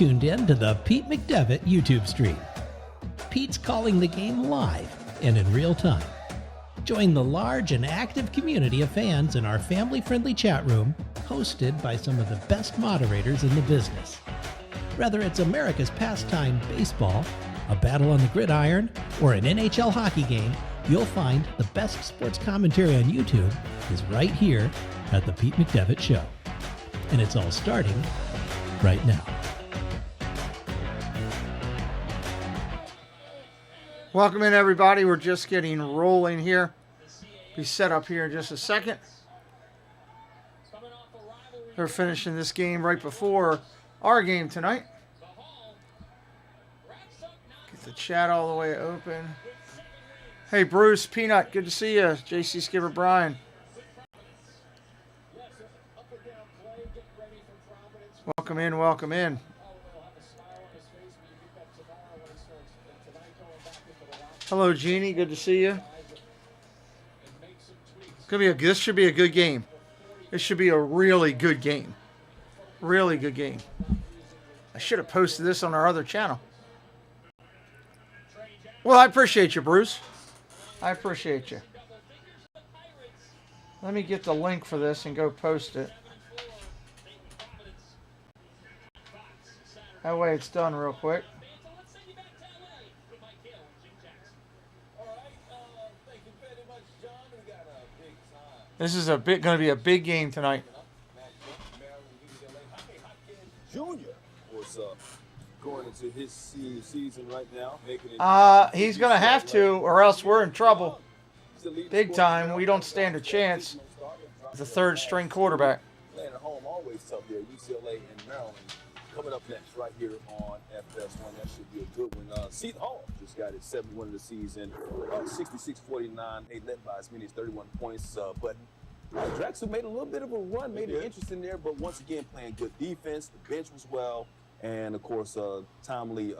tuned in to the Pete McDevitt YouTube stream. Pete's calling the game live and in real time. Join the large and active community of fans in our family-friendly chat room, hosted by some of the best moderators in the business. Whether it's America's pastime baseball, a battle on the gridiron, or an NHL hockey game, you'll find the best sports commentary on YouTube is right here at the Pete McDevitt Show. And it's all starting right now. Welcome in, everybody. We're just getting rolling here. Be set up here in just a second. They're finishing this game right before our game tonight. Get the chat all the way open. Hey, Bruce, Peanut, good to see you. JC Skipper Brian. Welcome in, welcome in. Hello, Jeannie, good to see you. This should be a good game. This should be a really good game. Really good game. I should have posted this on our other channel. Well, I appreciate you, Bruce. I appreciate you. Let me get the link for this and go post it. That way it's done real quick. This is going to be a big game tonight. Junior was going into his season right now. He's going to have to, or else we're in trouble. Big time. We don't stand a chance. The third string quarterback. Playing at home always tough there. UCLA and Maryland coming up next right here on FS1. That should be a good one. Seton Hall just got its 7th win of the season. 66-49. They led by as many as 31 points. But Drexel made a little bit of a run, made it interesting there. But once again, playing good defense. The bench was well. And, of course, timely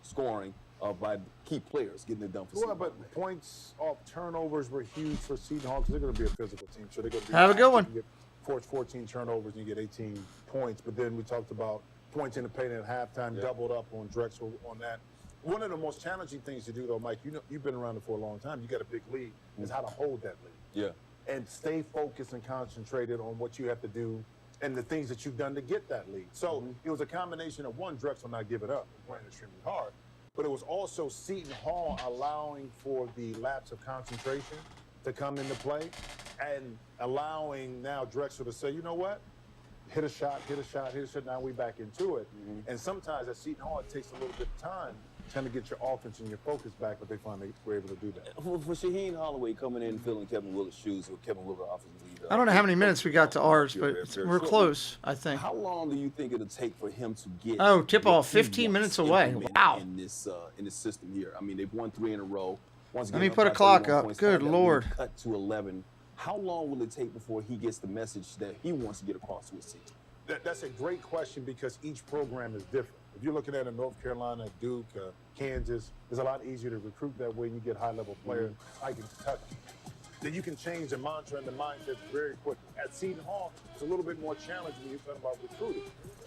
scoring by key players getting it done for Seton Hall. But points off turnovers were huge for Seton Hall because they're going to be a physical team. So they're going to have a good one. You get 14 turnovers and you get 18 points. But then we talked about points in the paint at halftime, doubled up on Drexel on that. One of the most challenging things to do, though, Mike, you've been around it for a long time. You got a big lead. Is how to hold that lead. Yeah. And stay focused and concentrated on what you have to do and the things that you've done to get that lead. So it was a combination of, one, Drexel not giving up and playing extremely hard, but it was also Seton Hall allowing for the lapse of concentration to come into play and allowing now Drexel to say, you know what? Hit a shot, hit a shot, hit a shot. Now we back into it. And sometimes at Seton Hall, it takes a little bit of time trying to get your offense and your focus back, but they finally were able to do that. For Shaheen Holloway coming in and filling Kevin Willis' shoes, or Kevin Willis offensive lead. I don't know how many minutes we got to ours, but we're close, I think. How long do you think it'll take for him to get? Oh, tip-off 15 minutes away. Wow. In this system here. I mean, they've won 3 in a row. Once Let again, me put a clock up. Good Lord. Cut to 11. How long will it take before he gets the message that he wants to get across to his team? That's a great question because each program is different. If you're looking at a North Carolina, Duke, Kansas, it's a lot easier to recruit that way and you get high-level players like in Kentucky. Then you can change the mantra and the mindset very quickly. At Seton Hall, it's a little bit more challenging when you're talking about recruiting.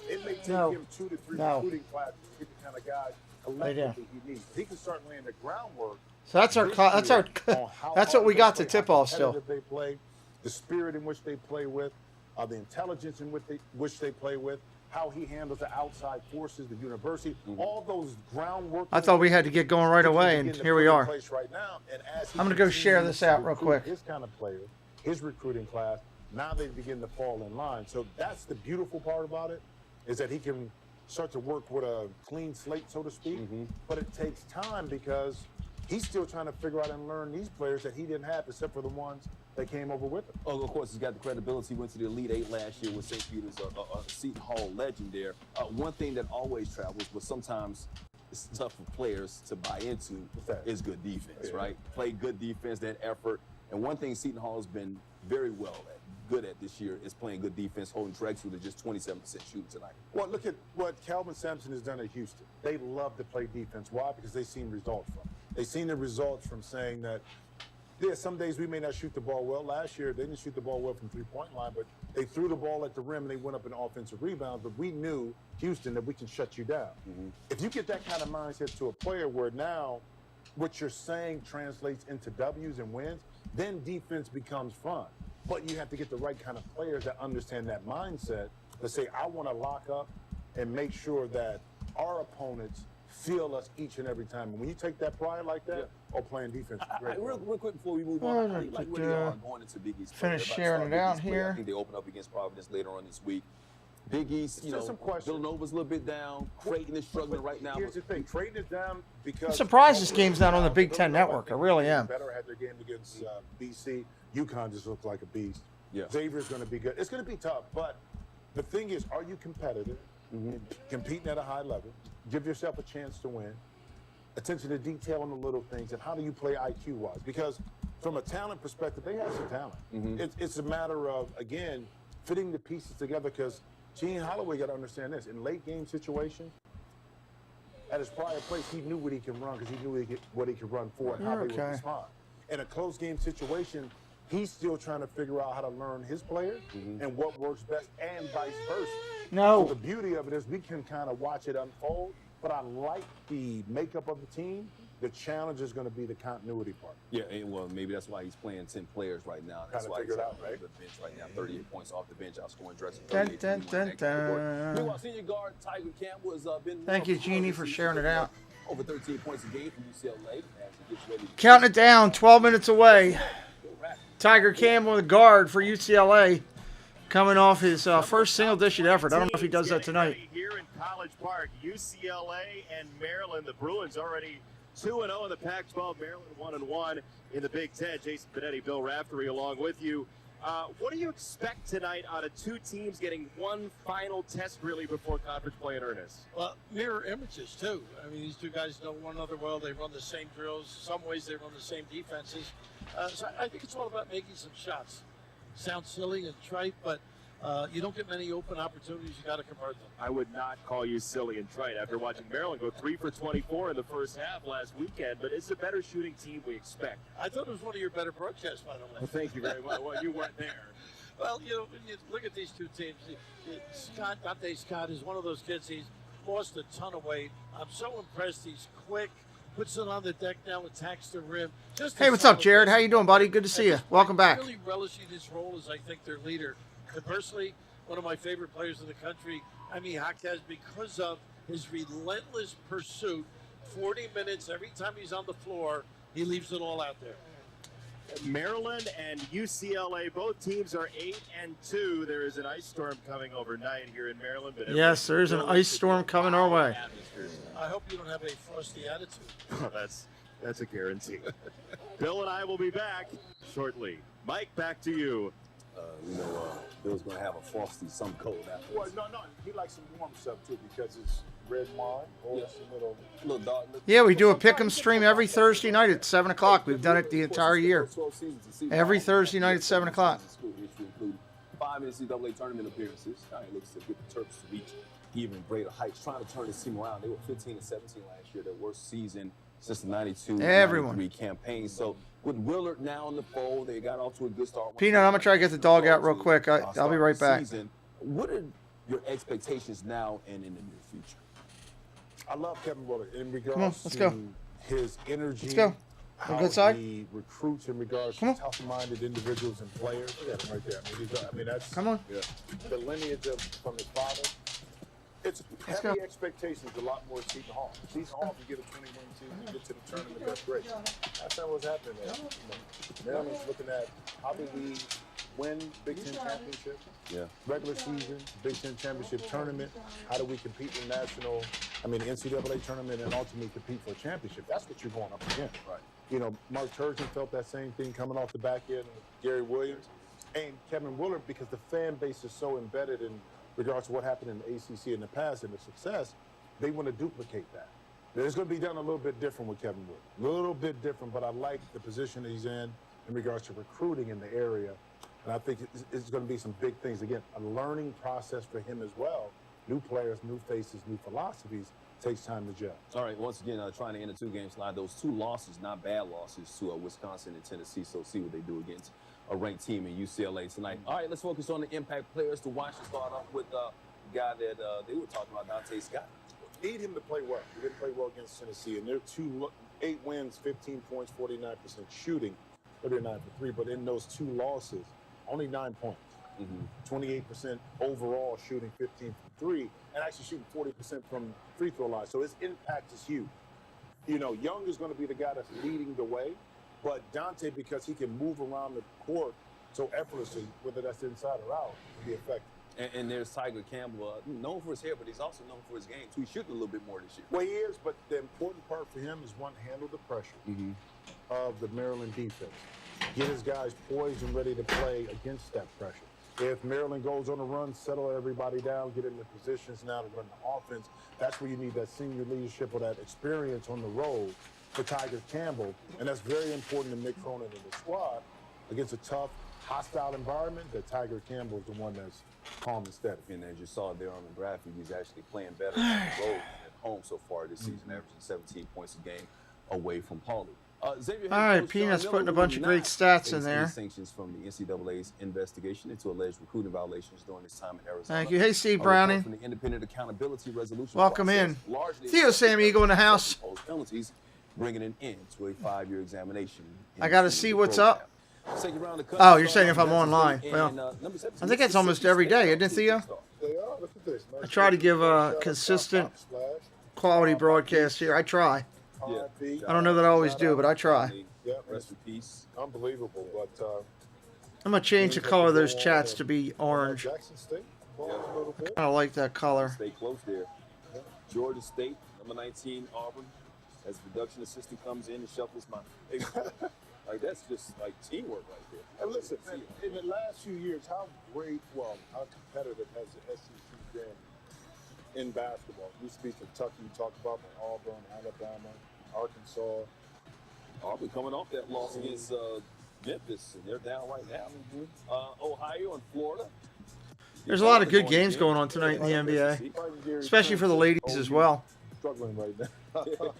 It may take him 2 to 3 recruiting classes to get the kind of guy collectively he needs. He can start laying the groundwork. So that's what we got to tip off still. They play, the spirit in which they play with, the intelligence in which they play with, how he handles the outside forces, the university, all those groundwork. I thought we had to get going right away, and here we are. Right now. And I'm going to go share this out real quick. His kind of player, his recruiting class, now they begin to fall in line. So that's the beautiful part about it, is that he can start to work with a clean slate, so to speak. But it takes time because he's still trying to figure out and learn these players that he didn't have, except for the ones that came over with him. Oh, of course, he's got the credibility. He went to the Elite Eight last year with St. Peter's, a Seton Hall legend there. One thing that always travels, but sometimes it's tough for players to buy into, is good defense, right? Play good defense, that effort. And one thing Seton Hall has been very good at this year is playing good defense, holding Drexel to just 27% shooting tonight. Well, look at what Calvin Sampson has done at Houston. They love to play defense. Why? Because they've seen results from it. They've seen the results from saying that Yeah, some days we may not shoot the ball well. Last year, they didn't shoot the ball well from three-point line, but they threw the ball at the rim and they went up in offensive rebounds. But we knew, Houston, that we can shut you down. If you get that kind of mindset to a player where now what you're saying translates into W's and wins, then defense becomes fun. But you have to get the right kind of players that understand that mindset to say, I want to lock up and make sure that our opponents feel us each and every time. And when you take that pride like that, playing defense is great. Real quick before we move on, like where they are going into Big East. Finish sharing it out here. I think they open up against Providence later on this week. Big East, some questions. Villanova's a little bit down. Creighton is struggling right now. Here's the thing, Creighton is down because I'm surprised this game's not on the Big Ten Network. I really am. Better had their game against BC. UConn just looked like a beast. Yeah. Xavier's going to be good. It's going to be tough, but the thing is, are you competitive? Competing at a high level? Give yourself a chance to win. Attention to detail on the little things, and how do you play IQ-wise? Because from a talent perspective, they have some talent. It's a matter of, again, fitting the pieces together, because Gene Holloway got to understand this. In late-game situations, at his prior place, he knew what he can run because he knew what he could run for and how they would respond. In a close-game situation, he's still trying to figure out how to learn his players and what works best, and vice versa. No. So the beauty of it is we can kind of watch it unfold, but I like the makeup of the team. The challenge is going to be the continuity part. Yeah, well, maybe that's why he's playing 10 players right now. That's why he's out the bench right now. 38 points off the bench, outscoring Drexel. Meanwhile, senior guard Tiger Campbell has been. Thank you, Jeannie, for sharing it out. Over 13 points a game from UCLA as he gets ready. Counting it down, 12 minutes away. Tiger Campbell, the guard for UCLA, coming off his first single-digit effort. I don't know if he does that tonight. Here in College Park, UCLA and Maryland, the Bruins already 2-0 in the Pac-12. Maryland 1-1 in the Big Ten. Jason Benetti, Bill Raftery, along with you. What do you expect tonight out of two teams getting one final test, really, before conference play in earnest? Well, mirror images, too. I mean, these two guys know one another well. They run the same drills. Some ways they run the same defenses. So I think it's all about making some shots. Sounds silly and trite, but you don't get many open opportunities. You got to convert them. I would not call you silly and trite after watching Maryland go 3 for 24 in the first half last weekend, but it's a better shooting team we expect. I thought it was one of your better broadcasts, by the way. Well, thank you very much. Well, you weren't there. Well, you know, when you look at these two teams, Dante Scott is one of those kids. He's lost a ton of weight. I'm so impressed. He's quick. Puts it on the deck now, attacks the rim. Hey, what's up, Jared? How you doing, buddy? Good to see you. Welcome back. Really relishing his role as, I think, their leader. Conversely, one of my favorite players in the country, Jaime Jaquez, because of his relentless pursuit. 40 minutes every time he's on the floor, he leaves it all out there. Maryland and UCLA, both teams are 8-2. There is an ice storm coming overnight here in Maryland. But yes, there is an ice storm coming our way. I hope you don't have a frosty attitude. Oh, that's a guarantee. Bill and I will be back shortly. Mike, back to you. Bill's going to have a frosty, some cold after. Well, no, he likes some warm stuff too because it's red wine or it's a little dark. Yeah, we do a pick'em stream every Thursday night at 7 o'clock. We've done it the entire year. Every Thursday night at 7 o'clock. 5 NCAA tournament appearances. Now it looks to get the Terps to reach even greater heights, trying to turn this team around. They were 15-17 last year, their worst season since the 92-93 campaign. So with Willard now in the fold, they got off to a good start. Peanut, I'm going to try to get the dog out real quick. I'll be right back. What are your expectations now and in the near future? I love Kevin Willard in regards to his energy. Let's go. How good side? he recruits in regards to tough-minded individuals and players. Look at him right there. I mean, that's the lineage from his father. It's heavy expectations, a lot more Seton Hall. Seton Hall, if you get a 21 season, get to the tournament, that's great. That's not what's happening there. Maryland's looking at how do we win Big Ten championship, regular season, Big Ten championship tournament. How do we compete in NCAA tournament and ultimately compete for a championship? That's what you're going up against. Right. You know, Mark Turgeon felt that same thing coming off the back end of Gary Williams and Kevin Willard, because the fan base is so embedded in regards to what happened in the ACC in the past and the success. They want to duplicate that. It's going to be done a little bit different with Kevin Willard. A little bit different, but I like the position he's in regards to recruiting in the area. And I think it's going to be some big things. Again, a learning process for him as well. New players, new faces, new philosophies. takes time to gel. All right, once again, trying to end a two-game slide. Those 2 losses, not bad losses, to Wisconsin and Tennessee. So see what they do against a ranked team in UCLA tonight. All right, let's focus on the impact players to watch. To start off with the guy that they were talking about, Dante Scott. Need him to play well. He didn't play well against Tennessee, and they're 8 wins, 15 points, 49% shooting, 39 for 3. But in those 2 losses, only 9 points. 28% overall shooting, 15 from 3, and actually shooting 40% from free throw line. So his impact is huge. You know, Young is going to be the guy that's leading the way, but Dante, because he can move around the court so effortlessly, whether that's inside or out, will be effective. And there's Tiger Campbell, known for his hair, but he's also known for his game, too. He's shooting a little bit more this year. Well, he is, but the important part for him is, one, handle the pressure of the Maryland defense. Get his guys poised and ready to play against that pressure. If Maryland goes on a run, settle everybody down, get in the positions now to run the offense. That's where you need that senior leadership or that experience on the road for Tiger Campbell. And that's very important to Mick Cronin and the squad against a tough, hostile environment. That Tiger Campbell is the one that's calm and steady. And as you saw there on the graphic, he's actually playing better on the road at home so far this season, averaging 17 points a game away from Paulie. All right, Peanut's putting a bunch of great stats in there. Sanctions from the NCAA's investigation into alleged recruiting violations during his time in Arizona. Thank you. Hey, Steve Browning. From the Independent Accountability Resolution Welcome process, in. Theo Sam Eagle in the house. Penalties, bringing an end to a 5-year examination. I got to see what's up. Oh, you're saying if I'm online. Well, I think that's almost every day, isn't it, Theo? I try to give a consistent quality broadcast here. I try. Yeah. I don't know that I always do, but I try. Yeah, Rest in peace. unbelievable. But I'm going to change the color of those chats to be orange. Jackson State, a little bit. I like that color. Stay close there. Georgia State, number 19, Auburn, as the production assistant comes in and shuffles my like that's just like teamwork right there. And listen, in the last few years, how competitive has the SEC been in basketball? It used to be Kentucky, you talked about Auburn, Alabama, Arkansas. Auburn coming off that loss against Memphis, and they're down right now. Ohio and Florida. There's a lot of good games going on tonight in the NBA, especially for the ladies as well. Struggling right now.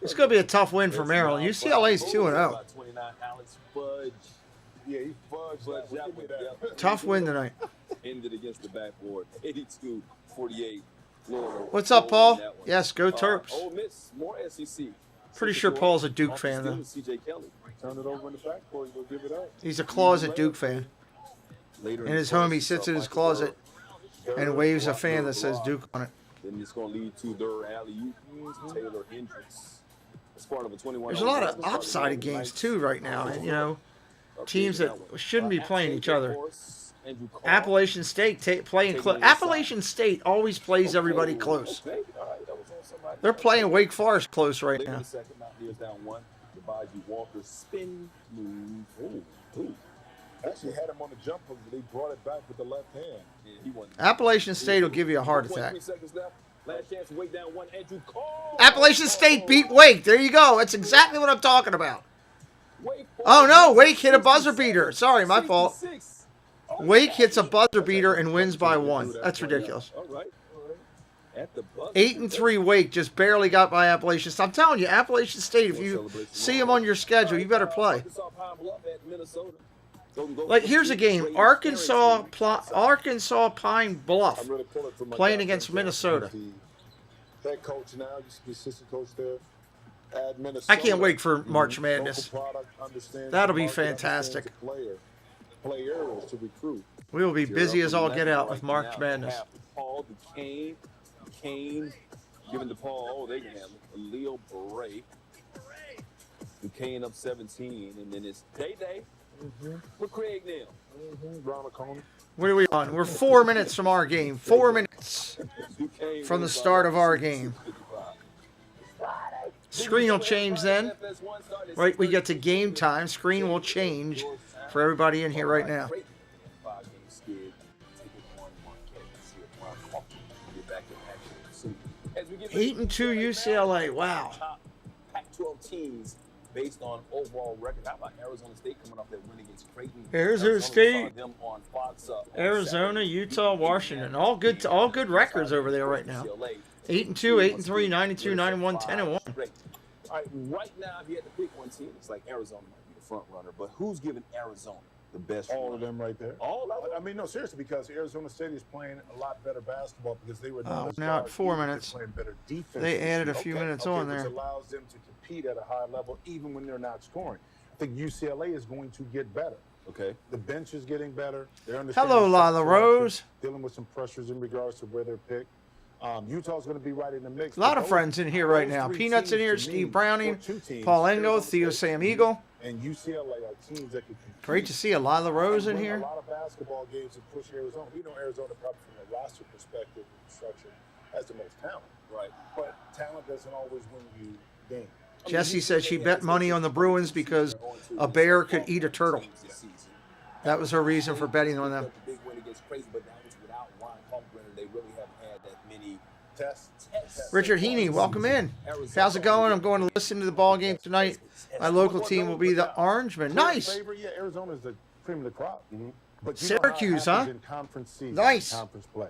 It's going to be a tough win for Maryland. UCLA's 2-0. Yeah, he fudged that. Tough win tonight. Ended against the backboard, 82-48. Florida. What's up, Paul? Yes, go Terps. Ole Miss, more SEC. Pretty sure Paul's a Duke fan, though. CJ Kelly. Turn it over in the backcourt, you'll give it up. He's a closet Duke fan. In his home, he sits in his closet and waves a fan that says Duke on it. Then it's going to lead to their alley-oop, Taylor Hendricks. It's part of a 21. There's a lot of lopsided games, too, right now. And, you know, teams that shouldn't be playing each other. Appalachian State playing close. Appalachian State always plays everybody close. They're playing Wake Forest close right now. Actually had him on the jumper, but he brought it back with the left hand. Appalachian State will give you a heart attack. Last chance to Wake down one. Andrew Cole. Appalachian State beat Wake. There you go. That's exactly what I'm talking about. Oh, no. Wake hit a buzzer beater. Sorry, my fault. Wake hits a buzzer beater and wins by 1. That's ridiculous. All right. 8-3 Wake just barely got by Appalachian State. I'm telling you, Appalachian State, if you see them on your schedule, you better play. Like, here's a game. Arkansas Pine Bluff playing against Minnesota. Head coach now, used to be assistant coach there. At Minnesota. I can't wait for March Madness. That'll be fantastic. Players to recruit. We will be busy as all get out with March Madness. Paul Duquesne, giving to Paul. Oh, they can have Leo Beret. Duquesne up 17, and then it's Day. With Craig now. Ronald Coney. What are we on? We're 4 minutes from our game. 4 minutes from the start of our game. Screen will change then. Right, we get to game time. Screen will change for everybody in here right now. 8-2 UCLA. Wow. Pac-12 teams based on overall record. How about Arizona State coming off that win against Creighton? Arizona we State, saw them on Fox, on Arizona, Saturday. Utah, Washington, all good records over there right now. 8-2, 8-3, 9-2, 9-1, 10-1. Great. All right now, if you had to pick one team, it's like Arizona might be the front runner, but who's giving Arizona the best? All of them right there. All of them? I mean, no, seriously, because Arizona State is playing a lot better basketball because they were Oh, not as now at guard, 4 they're minutes. playing better defense. They added a few minutes on which there. allows them to compete at a high level even when they're not scoring. I think UCLA is going to get better. Okay. The bench is getting better. They're understanding Hello, shot Lila selection, Rose. dealing with some pressures in regards to where they're picked. Utah's going to be right in the mix. A lot But of friends in here right those now. three Peanuts in teams here, to me, Steve Browning, or two teams, Paul Engo, Arizona Theo State Sam Eagle. and UCLA are teams that can compete. Great to see a Lila Rose in win here. A lot of basketball games and push Arizona. We know Arizona probably from a roster perspective and construction has the most talent. Right. But talent doesn't always win you games. Jessie said she bet money on the Bruins because a bear could eat a turtle. That was her reason for betting on them. The big win against Creighton, but that was without Ryan Kalkbrenner. They really haven't had that many Tests. Richard Heaney, welcome in. How's it going? I'm going to listen to the ball game tonight. My local team will be the Orangemen. Nice. Favorite, yeah, Arizona's the cream of the crop. But you know how it Syracuse, happens huh? in conference season, Nice. conference play.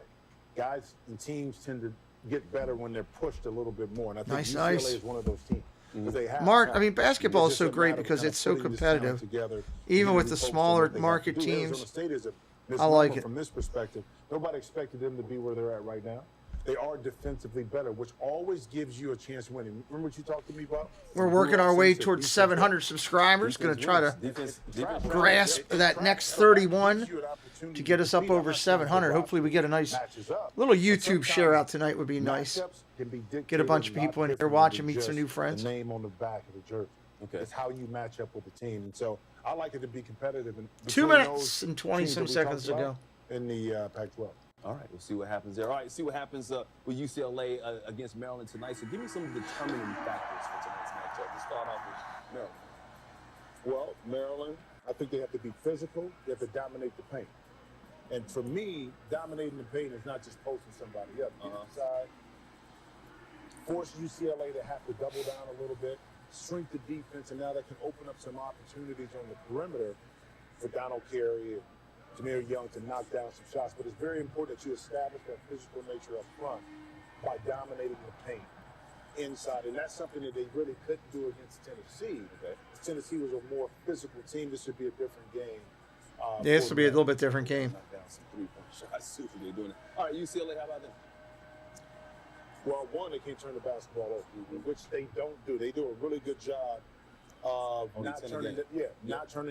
Guys and teams tend to get better when they're pushed a little bit more. And I think Nice, UCLA nice. is one of those teams. 'Cause they have Mark, I talent. mean, basketball It's is so just a great matter of because kind it's of so putting this talent competitive. together, Even and with really the focusing on smaller what they have to market do. teams. Arizona State is a I like misnomer it. from this perspective. Nobody expected them to be where they're at right now. They are defensively better, which always gives you a chance to win. And remember what you talked to me about? We're working our way towards 700 subscribers. Going to try to defense. grasp that next 31 to get us up over 700. Hopefully we get a nice little YouTube share out tonight would be nice. Get a bunch of people in here watching, meet some new friends. The name on the back of the jersey. Okay. It's how you match up with the team. And so I like it to be competitive. And 2 between minutes those and 20 teams some that we seconds talked to about go. in the Pac-12. All right, we'll see what happens there. All right, see what happens with UCLA against Maryland tonight. So give me some determining factors for tonight's matchup. Let's start off with Maryland. Well, Maryland, I think they have to be physical. They have to dominate the paint. And for me, dominating the paint is not just posting somebody up. Get inside, force UCLA to have to double down a little bit, shrink the defense, and now that can open up some opportunities on the perimeter for Donald Carey and Jameer Young to knock down some shots. But it's very important that you establish that physical nature up front by dominating the paint inside. And that's something that they really couldn't do against Tennessee. Okay? Tennessee was a more physical team. This would be a different game. Yeah, this will be a little bit different game. Knock down some three-point shots. See what they're doing. All right, UCLA, how about them? Well, one, they can't turn the basketball over, which they don't do. They do a really good job of not turning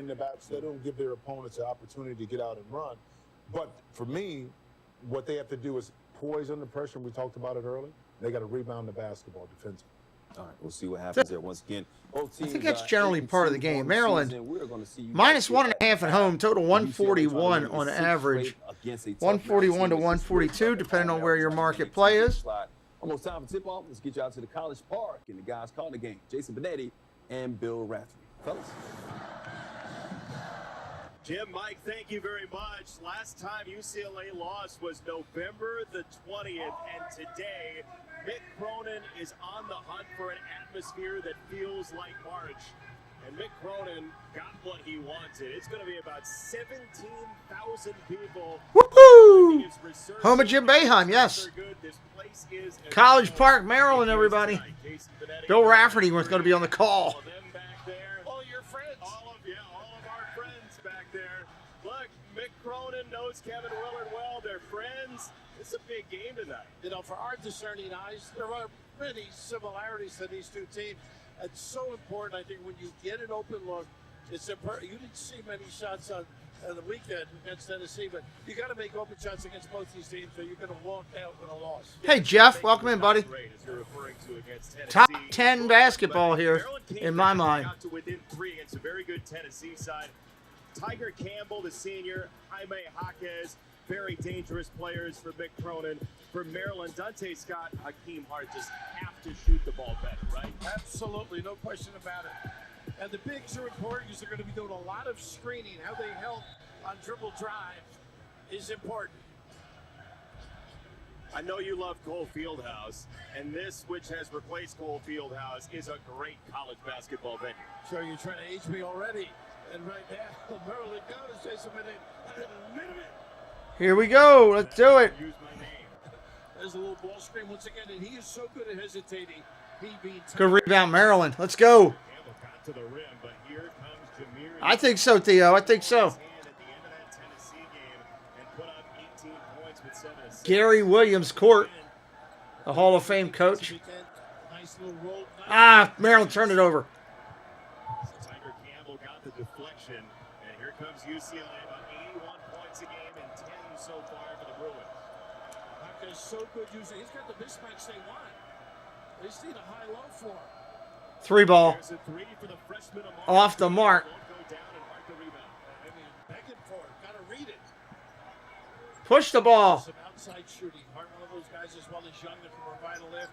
the back, so they don't give their opponents an opportunity to get out and run. But for me, what they have to do is poise under pressure. We talked about it early. They got to rebound the basketball defensively. All right, we'll see what happens there. Once again, both teams, I think that's generally part of the game. Maryland, we're going to see minus 1.5 at home, total 141 on average. 141 to 142, depending on where your market play is. Almost time for tip-off. Let's get you out to the College Park and the guys calling the game. Jason Benetti and Bill Raftery. Fellas. Jim, Mike, thank you very much. Last time UCLA lost was November the 20th, and today Mick Cronin is on the hunt for an atmosphere that feels like March. And Mick Cronin got what he wanted. It's going to be about 17,000 people. Woohoo! Home of Jim Boeheim, yes. College Park, Maryland, everybody. Bill Raftery was going to be on the call. All your friends. All of our friends back there. Look, Mick Cronin knows Kevin Willard well. They're friends. It's a big game tonight. You know, for our discerning eyes, there are many similarities to these two teams. It's so important, I think, when you get an open look. It's important. You didn't see many shots on the weekend against Tennessee, but you got to make open shots against both these teams, or you're going to walk out with a loss. Hey, Jeff, welcome in, buddy. Top 10 basketball here, in my mind. Got to within 3 against a very good Tennessee side. Tiger Campbell, the senior, Jaime Jaquez, very dangerous players for Mick Cronin. For Maryland, Dante Scott, Hakeem Hart just have to shoot the ball better, right? Absolutely, no question about it. And the bigs are important because they're going to be doing a lot of screening. How they help on dribble drive is important. I know you love Cole Fieldhouse, and this, which has replaced Cole Fieldhouse, is a great college basketball venue. Sure, you're trying to age me already. And right now, Maryland goes, Jason Bennett. Here we go. Let's do it. Use my name. There's a little ball screen once again, and he is so good at hesitating. He beats Good rebound, Maryland. Let's go. Campbell got to the rim, but here comes Jameer. I think so, Theo. I think so. At the end of that Tennessee game and put up 18 points with 7 assists. Gary Williams Court, the Hall of Fame coach. Nice little roll. Ah, Maryland turned it over. Tiger Campbell got the deflection, and here comes UCLA, about 81 points a game and 10 so far for the Bruins. Is so good using. He's got the mismatch they want. They just need a high-low for him. 3 ball. There's a 3 for the freshman Off the mark. Won't go down and mark the rebound. I mean, begging for it. Got to read it. Push the ball. Some outside shooting. Hart, one of those guys as well as Young that can provide a lift.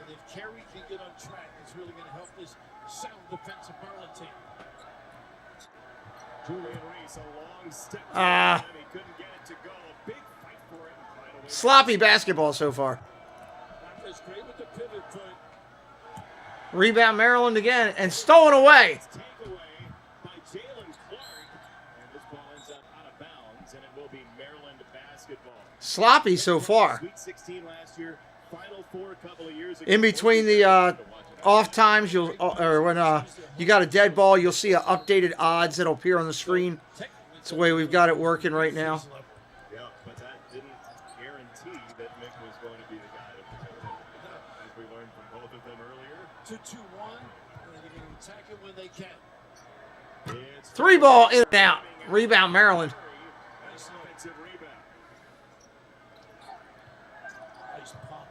And if Carey can get on track, it's really going to help this sound defensive Maryland team. Julian Reese, a long step. Ah. He couldn't get it to go. A big fight for him. Sloppy basketball so far. That's great with the pivot foot. Rebound Maryland again and stolen away. Takeaway by Jalen Clark. And this ball ends up out of bounds, and it will be Maryland basketball. Sloppy so far. Sweet 16 last year, Final Four a couple of years ago. In between the off times, or when you got a dead ball, you'll see updated odds that'll appear on the screen. It's the way we've got it working right now. Yeah, but that didn't guarantee that Mick was going to be the guy to protect him. As we learned from both of them earlier. 2-2-1, and they're going to attack it when they can. It's 3 ball in and out. Rebound Maryland. nice offensive rebound. Nice pump.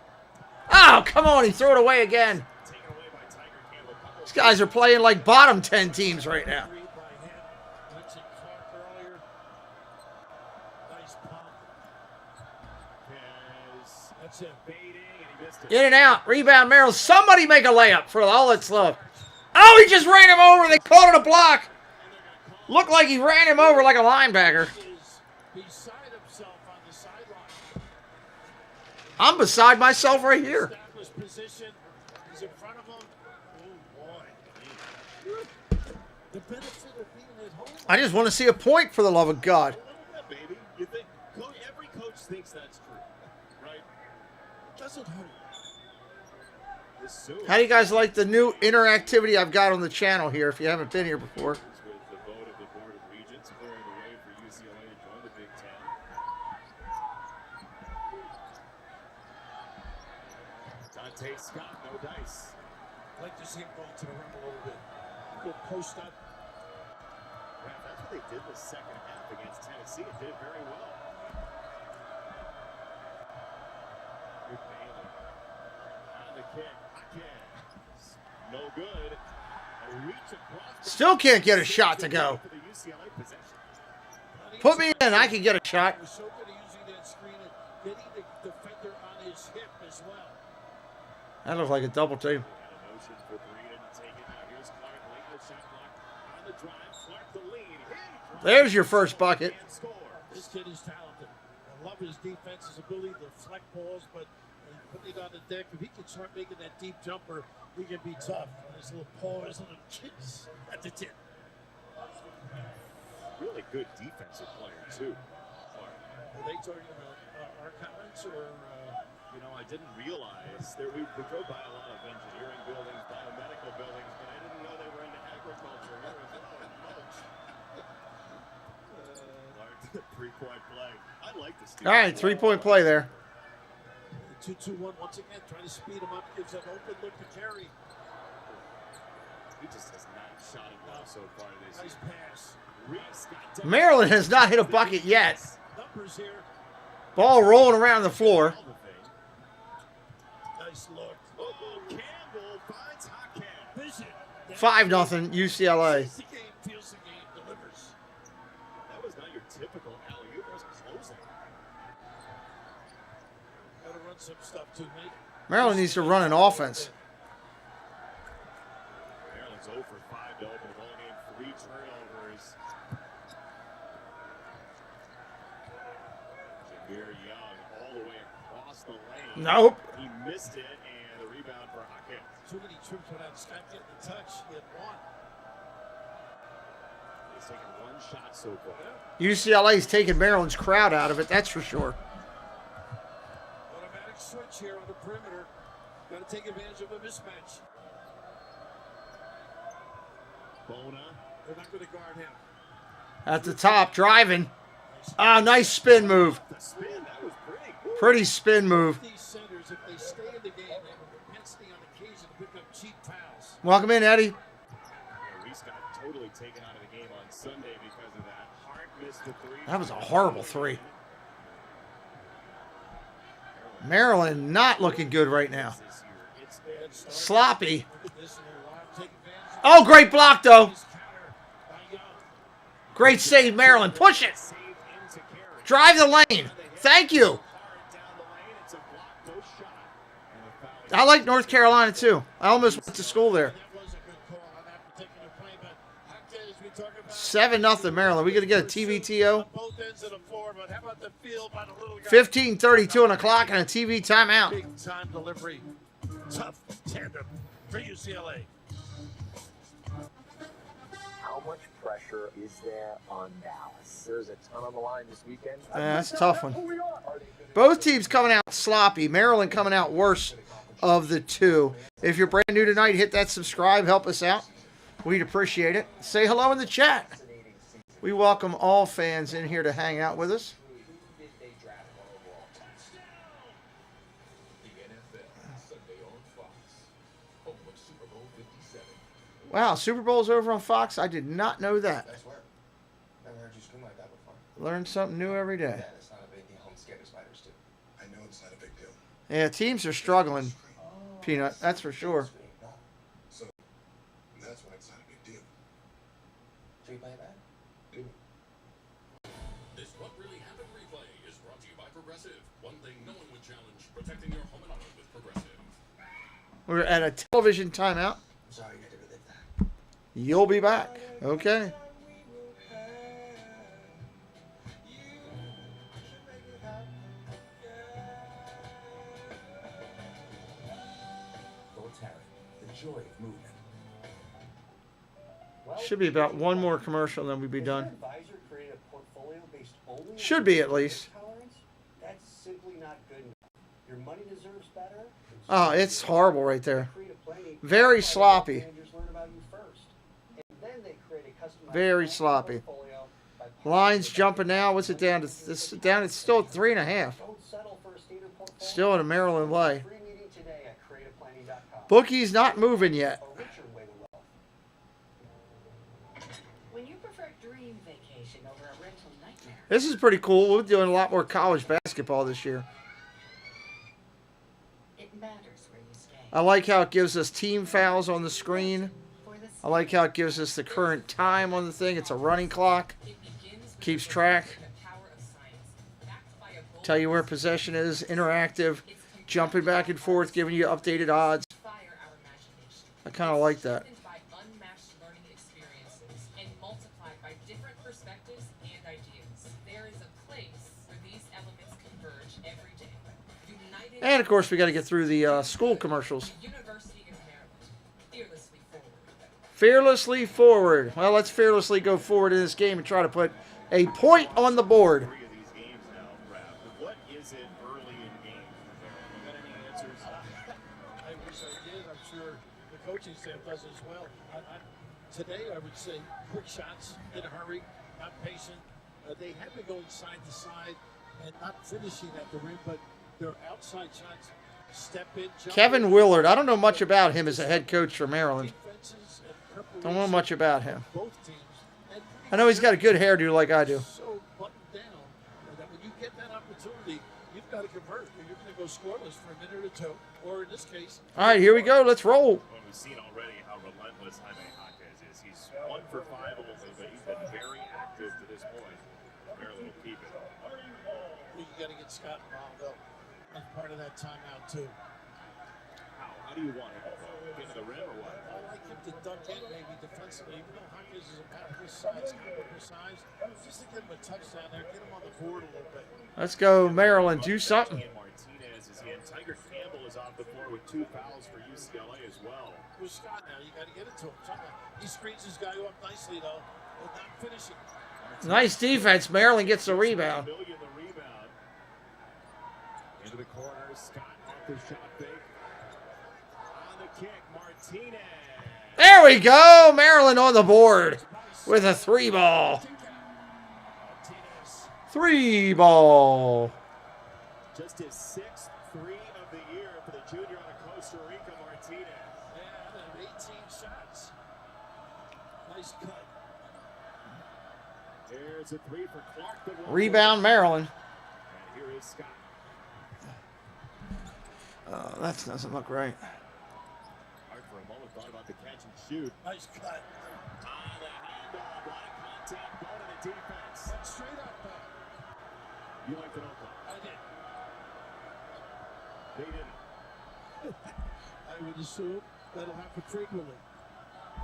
Oh, come on. He threw it away again. Taken away by Tiger Campbell. These guys are playing like bottom 10 teams right now. Read by him. Mentioned Clark earlier. Nice pump. That's it. Fading, and he missed it. In and out. Rebound Maryland. Somebody make a layup for all that's love. Oh, he just ran him over. They called it a block. Looked like he ran him over like a linebacker. Is beside himself on the sideline. I'm beside myself right here. Established position. He's in front of him. Oh, boy. The benefit of being at home. I just want to see a point for the love of God. A little bit, baby. You think every coach thinks that's true, right? It doesn't hurt. Assume. How do you guys like the new interactivity I've got on the channel here if you haven't been here before? With the vote of the Board of Regents clearing the way for UCLA to join the Big Ten. Dante Scott, no dice. I'd like to see him go to the rim a little bit. Go post up. Right, that's what they did the second half against Tennessee. It did very well. Good Bailey. On the kick. Again. No good. A reach across the Still can't get a shot to go. for the UCLA possession. Put me in. I can get a shot. He was so good at using that screen and getting the defender on his hip as well. That looks like a double team. Had a motion for Breeden to take it. Now here's Clark. Late in the shot clock. On the drive. Clark the lead. Hit. There's your first bucket. And score. This kid is talented. I love his defense, his ability to deflect balls, but putting it on the deck, if he can start making that deep jumper, he can be tough. His little pause, little kicks at the tip. Really good defensive player, too. Clark. Are they talking about our comments or? You know, I didn't realize there we go by a lot of engineering buildings, biomedical buildings, but I didn't know they were into agriculture here as well. Clark, 3-point play. I like this. All right, 3-point play there. 2-2-1 once again, trying to speed him up, gives an open look to Carey. He just has not shot it well so far this Nice year. pass. Reese got down. Maryland has not hit a bucket yet. Numbers here. Ball rolling around the floor. Nice look. Oh, Campbell finds Hackett. Vision. 5-0 UCLA. Sees the game, feels the game, delivers. That was not your typical alley-oop. That was closing. Gotta run some stuff too, mate. Maryland needs to run an offense. Maryland's 0 for 5 to open the ball game. 3 turnovers. Jameer Young all the way across the lane. Nope. He missed it, and the rebound for Hawkins. Too many trips without Scott getting the touch. He had one. He's taken one shot so far. UCLA's taking Maryland's crowd out of it, that's for sure. Automatic switch here on the perimeter. Got to take advantage of a mismatch. Bona. They're not going to guard him. At the top, driving. Ah, nice spin move. The spin, that was pretty good. Pretty spin move. These centers, if they stay in the game, they have a propensity on occasion to pick up cheap fouls. Welcome in, Eddie. Reese got totally taken out of the game on Sunday because of that. Hart missed the three. That was a horrible three. Maryland not looking good right now. Sloppy. Oh, great block, though. Great save, Maryland. Push it. Drive the lane. Thank you. I like North Carolina, too. I almost went to school there. 7-0 Maryland. We going to get a TVTO? 15:32 on the clock and a TV timeout. Big time delivery. Tough tandem for UCLA. How much pressure is there on Dallas? There's a ton on the line this weekend. Yeah, that's a tough one. Both teams coming out sloppy. Maryland coming out worse of the two. If you're brand new tonight, hit that subscribe. Help us out. We'd appreciate it. Say hello in the chat. We welcome all fans in here to hang out with us. Wow, Super Bowl's over on Fox? I did not know that. I swear. Never heard you scream like that before. Learn something new every day. Yeah, it's not a big deal. I'm scared of spiders too. I know it's not a big deal. Yeah, teams are struggling, Peanut. That's for sure. So, that's why it's not a big deal. Should we play that? Do it. This What Really Happened replay is brought to you by Progressive. One thing no one would challenge, protecting your home and auto with Progressive. We're at a television timeout. I'm sorry you had to relive that. You'll be back. Okay. The joy of movement. Should be about one more commercial and then we'll be done. Advisor created a portfolio based only on Should be at least. tolerance? That's simply not good enough. Your money deserves better. Oh, it's horrible right there. Create a plan. Very sloppy. Managers learn about you first. And then they create a customized Very plan sloppy. portfolio by Lines jumping now. What's it down to? This down. It's still at 3.5. Don't settle for a standard portfolio. Still in a Maryland way. Free meeting today at creativeplanning.com. Bookie's not moving yet. A richer way to wealth. When you prefer dream vacation over a rental nightmare. This is pretty cool. We're doing a lot more college basketball this year. It matters where you stay. I like how it gives us team fouls on the screen. For the I like how it gives us the current time on the thing. It's a running clock. Keeps track. Tell you where possession is. Interactive. Jumping back and forth, giving you updated odds. I kind of like that. by unmatched learning experiences and multiplied by different perspectives and ideas. There is a place where these elements converge every day. United And of course, we got to get through the school commercials. University of Maryland, fearlessly forward. Fearlessly forward. Well, let's fearlessly go forward in this game and try to put a point on the board. 3 of these games now, Brad. What is it early in games? You got any answers? I wish I did. I'm sure the coaching staff does as well. Today, I would say quick shots in a hurry, not patient. They have been going side to side and not finishing at the rim, but their outside shots step in. Jump Kevin in, Willard. I don't know much about him as a head coach for Maryland. defenses and Don't know much about him. both teams. And I know he's got a good hairdo like I do. so buttoned down that when you get that opportunity, you've got to convert. You're going to go scoreless for a minute or two, or in this case, All right, here we go. Let's roll. Well, we've seen already how relentless Jaime Hawkins is. He's 1 for 5 only, but he's been very active to this point. Maryland will keep it. you got to get Scott involved though as part of that timeout too. How do you want it? Get to the rim or what? I like him to duck in maybe defensively, even though Hawkins is about his size, just to get him a touchdown there, get him on the board a little bit. Let's go, Maryland. Do something. And Martinez with 2 fouls for UCLA as well. Who's Scott now? You got to get it to him. He screens his guy off nicely, though, but not finishing. Nice defense. Maryland gets the rebound. Into the corner, Scott off the shot fake. On the kick, Martinez. There we go. Maryland on the board with a 3-ball. 3-ball. Just his 6th 3 of the year for the junior out of Costa Rica, Martinez. Yeah, 18 shots. Nice cut. There's a 3 for Clark. Rebound Maryland. And here is Scott. That doesn't look right. Clark for a moment thought about the catch and shoot. Nice cut. On the handoff, a lot of contact, going to the defense. That's straight up. You like the open? I did. They didn't. I would assume that'll happen frequently.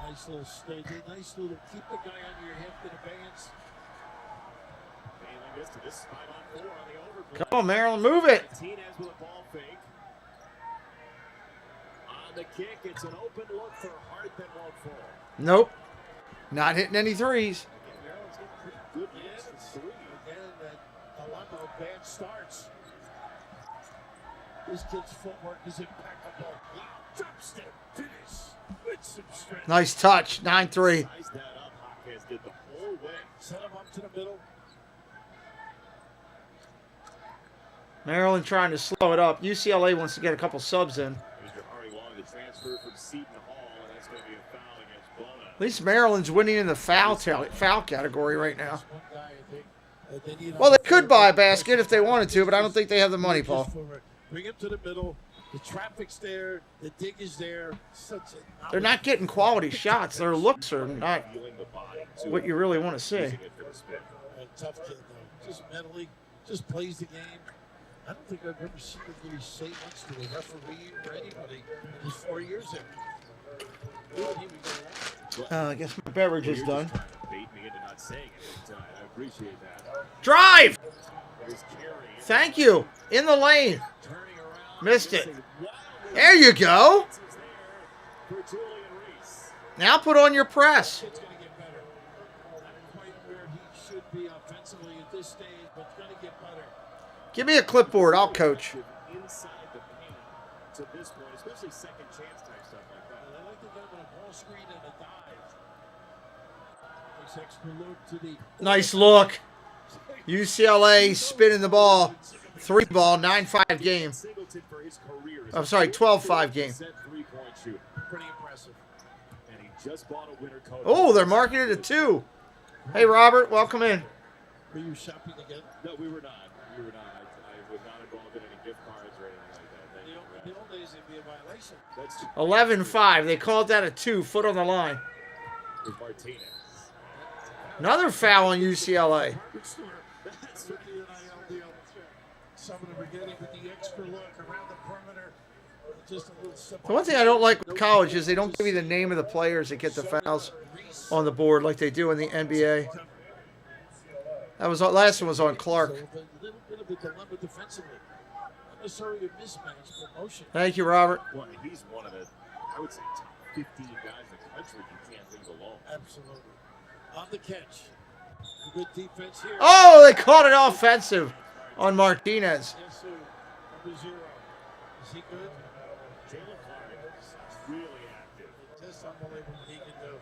Nice little statement. Nice little keep the guy under your hip in abeyance. Bailey missed it. This is 5-on-4 on the overplay. Come on, Maryland, move it. Martinez with a ball fake. On the kick, it's an open look for Hart that won't fall. Nope. Not hitting any threes. Maryland's getting pretty good looks for 3. Again, that dilemma of bad starts. This kid's footwork is impeccable. Drop step finish with some strength. Nice touch. 9-3. Size that up, Hawkins did the whole way. Set him up to the middle. Maryland trying to slow it up. UCLA wants to get a couple subs in. Here's your Ari Long, the transfer from Seton Hall, and that's going to be a foul against Bona. At least Maryland's winning in the foul category right now. Well, they could buy a basket if they wanted to, but I don't think they have the money, Paul. Bring him to the middle. The traffic's there. The dig is there. They're not getting quality shots. Their looks are not what you really want to see. A tough kid, though. Just mentally, just plays the game. I don't think I've ever seen him really say much to a referee or anybody in his 4 years there. I guess my beverage is done. Bait me into not saying it, but I appreciate that. Drive! There's Carey. Thank you. In the lane. Missed it. There you go. Now put on your press. It's going to get better. Not quite where he should be offensively at this stage, but it's going to get better. Give me a clipboard. I'll coach. Inside the paint to this point, especially second chance type stuff like that. I like to get him on a ball screen and a dive. Nice extra look to the Nice look. UCLA spinning the ball. 3-ball, 9-5 game. I'm sorry, 12-5 game. Pretty impressive. And he just bought a winter coat. Oh, they're marking it at 2. Hey, Robert, welcome in. Were you shopping again? No, we were not. We were not. I was not involved in any gift cards or anything like that. In the old days, it'd be a violation. That's 11-5. They called that a 2. Foot on the line. with Martinez. Another foul on UCLA. That's what the NIL deal. Some of them are getting with the extra look around the perimeter. Just a little simple. The one thing I don't like with college is they don't give you the name of the players that get the fouls on the board like they do in the NBA. That was last one was on Clark. A little bit of a dilemma defensively. Not necessarily a mismatch, but motion. Thank you, Robert. Well, he's one of the, I would say, top 15 guys in the country who can't leave alone. Absolutely. On the catch. Good defense here. Oh, they caught it offensive on Martinez. Yes, sir. Number 0. Is he good? Jalen Clark is really active. Just unbelievable what he can do.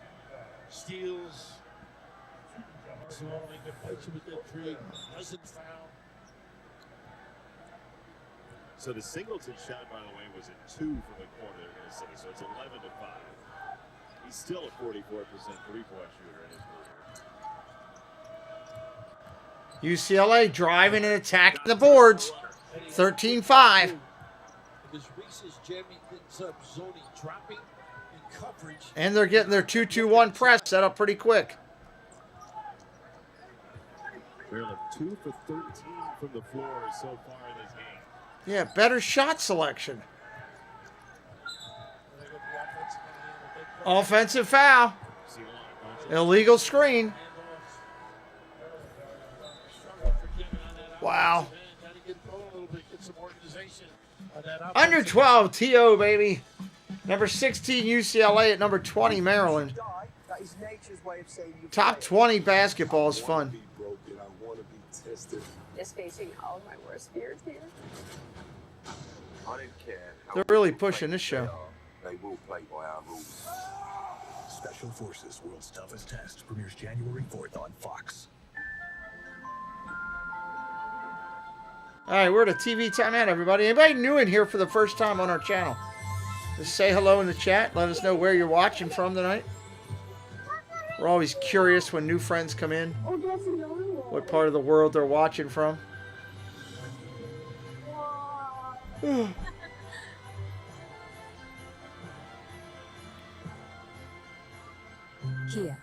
Steals. So only can pitch with that tree. Doesn't foul. So the Singleton shot, by the way, was a 2 from the corner they're going to say. So it's 11-5. He's still a 44% three-point shooter in his career. UCLA driving and attacking the boards. 13-5. Because Reese is jamming things up. Zoni dropping in coverage. And they're getting their 2-2-1 press set up pretty quick. Maryland 2 for 13 from the floor so far in this game. Yeah, better shot selection. Offensive foul. Illegal screen. Wow. utilization of that Under offensive 12 TO, baby. Number 16 UCLA at number 20 Maryland. Top 20 basketball is fun. Just facing all of my worst fears here. They're really pushing this show. They will play by our rules. Special Forces World's Toughest Test premieres January 4th on Fox. All right, we're at a TV timeout, everybody. Anybody new in here for the first time on our channel? Just say hello in the chat. Let us know where you're watching from tonight. We're always curious when new friends come in, what part of the world they're watching from. Kia,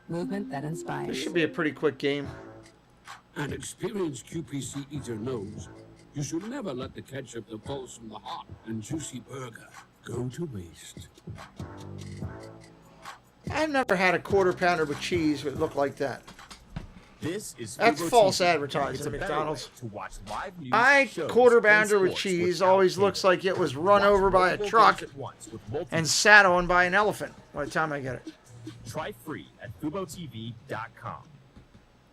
movement that inspires. This should be a pretty quick game. An experienced QPC eater knows you should never let the ketchup that falls from the hot and juicy burger go to waste. I've never had a quarter pounder with cheese that looked like that. This is That's Fubo false TV. advertising It's at a better McDonald's. way to watch live news, My shows, quarter and pounder with sports cheese without always cable. looks like it was run Watch over by a multiple truck games at once with multiple- and sat on by an elephant by the time I get it. Try free at FuboTV.com.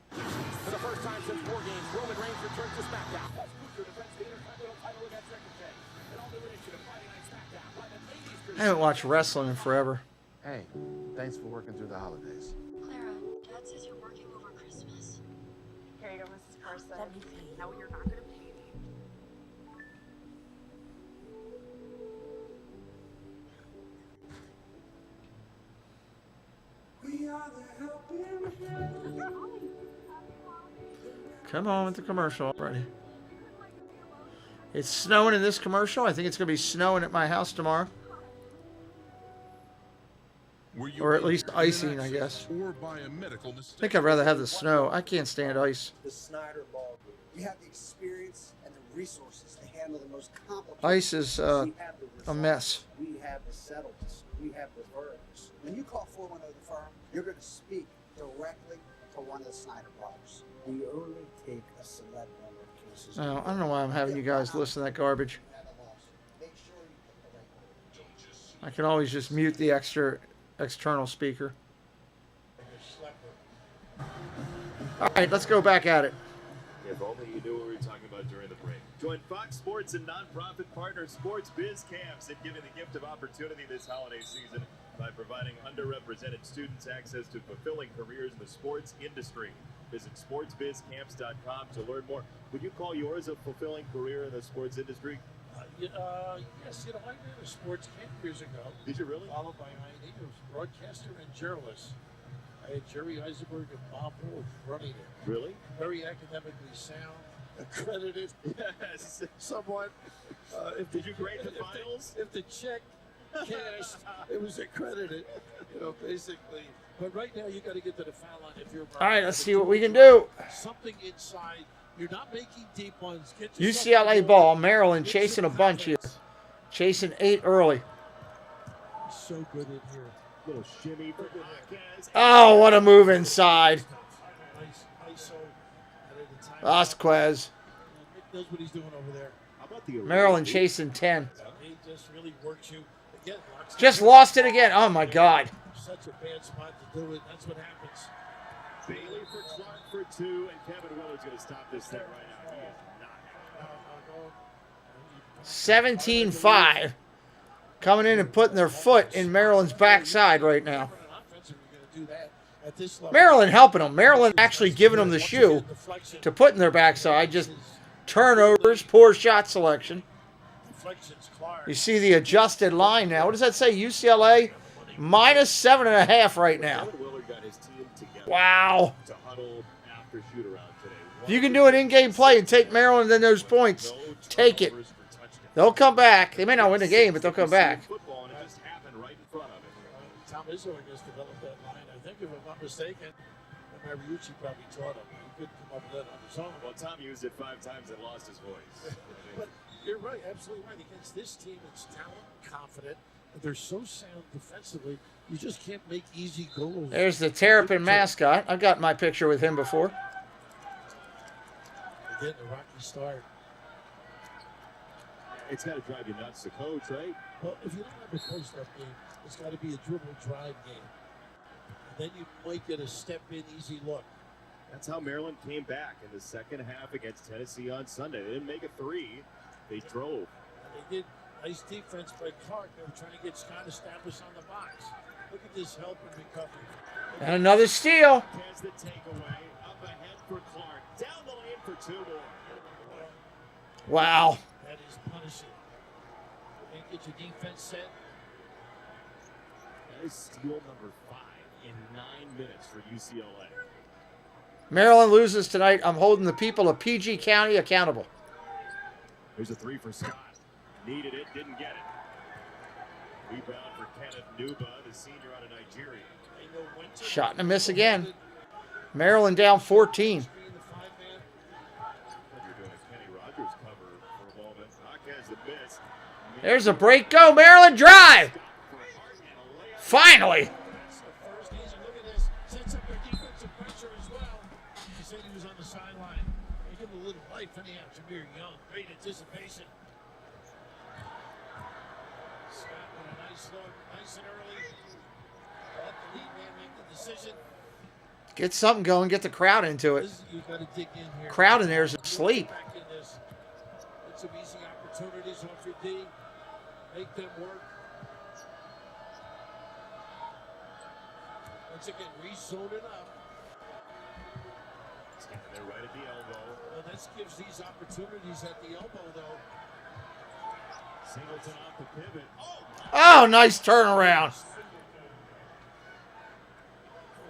For the first time since 4 games, Roman Reigns returns to SmackDown. Future defense the Intercontinental title against Ricochet. An all-new edition of Friday Night SmackDown by the ladies. I haven't watched wrestling in forever. Hey, thanks for working through the holidays. Clara, Dad says you're working over Christmas. Here you go, Mrs. Carson. Let me pay. No, you're not going to pay me. Come on with the commercial already. It's snowing in this commercial. I think it's going to be snowing at my house tomorrow. Or at least icing, I guess. I think I'd rather have the snow. I can't stand ice. The Snyder Ball Group. We have the experience and the resources to handle the most complicated. Ice is We have the a mess. We have the settlements. We have the verdicts. When you call 410 the firm, you're going to speak directly to one of the Snyder brothers. We only take a select number of cases. No, I don't know why I'm having you guys listen to that garbage. I can always just mute the external speaker. All right, let's go back at it. If only you knew what we were talking about during the break. Join Fox Sports and nonprofit partner Sports Biz Camps in giving the gift of opportunity this holiday season by providing underrepresented students access to fulfilling careers in the sports industry. Visit sportsbizcamps.com to learn more. Would you call yours a fulfilling career in the sports industry? Yes, I did a sports camp years ago. Did you really? Followed by I was broadcaster and journalist. I had Jerry Eisenberg and Bob Wolf running it. Really? Very academically sound, accredited. Yes. Somewhat. Did you grade the finals? If the check cashed, it was accredited. Basically. But right now, you got to get to the foul line if you're. All right, let's see what we can do. Something inside. You're not making deep ones. UCLA ball. Maryland chasing a bunch here. Chasing 8 early. So good in here. Little shimmy for Marquez. Oh, what a move inside. ISO Vasquez. Nick knows what he's doing over there. How about the Maryland chasing 10. He just really works you. Again, Just lost it again. Oh, my God. Such a bad spot to do it. That's what happens. Bailey for Clark for 2, and Kevin Willard's going to stop this thing right now. He is not. 17-5. Coming in and putting their foot in Maryland's backside right now. Maryland helping them. Maryland actually giving them the shoe to put in their backside. Just turnovers, poor shot selection. You see the adjusted line now. What does that say? UCLA minus 7.5 right now. Wow. If you can do an in-game play and take Maryland in those points, take it. They'll come back. They may not win the game, but they'll come back. Tom Izzo just developed that line. I think, if I'm not mistaken, Mariucci probably taught him. He couldn't come up with that on his own. Well, Tom used it 5 times and lost his voice. But you're right, absolutely right. Against this team, it's talent, confident, but they're so sound defensively, you just can't make easy goals. There's the Terrapin mascot. I've got my picture with him before. Again, the rocky start. It's got to drive you nuts to coach, right? Well, if you don't have a post-up game, it's got to be a dribble drive game. And then you might get a step-in easy look. That's how Maryland came back in the second half against Tennessee on Sunday. They didn't make a three. They drove. And they did nice defense by Clark. They were trying to get Scott established on the box. Look at this help and recovery. And another steal. Has the takeaway. Up ahead for Clark. Down the lane for 2 more. Wow. That is punishing. And get your defense set. That is steal number 5 in 9 minutes for UCLA. Maryland loses tonight. I'm holding the people of PG County accountable. There's a 3 for Scott. Needed it, didn't get it. Rebound for Kenneth Nuba, the senior out of Nigeria. Shot and a miss again. Maryland down 14. There's a break. Go, Maryland, drive. Finally. Great anticipation. Scott with a nice look, nice and early. Let the lead man make the decision. Get something going. Get the crowd into it. You got to dig in here. Crowd in there is asleep. Back in this. Get some easy opportunities off your D. Make them work. Once again, re-zone it up. They're right at the elbow. Well, this gives these opportunities at the elbow, though. Singleton off the pivot. Oh, nice turnaround.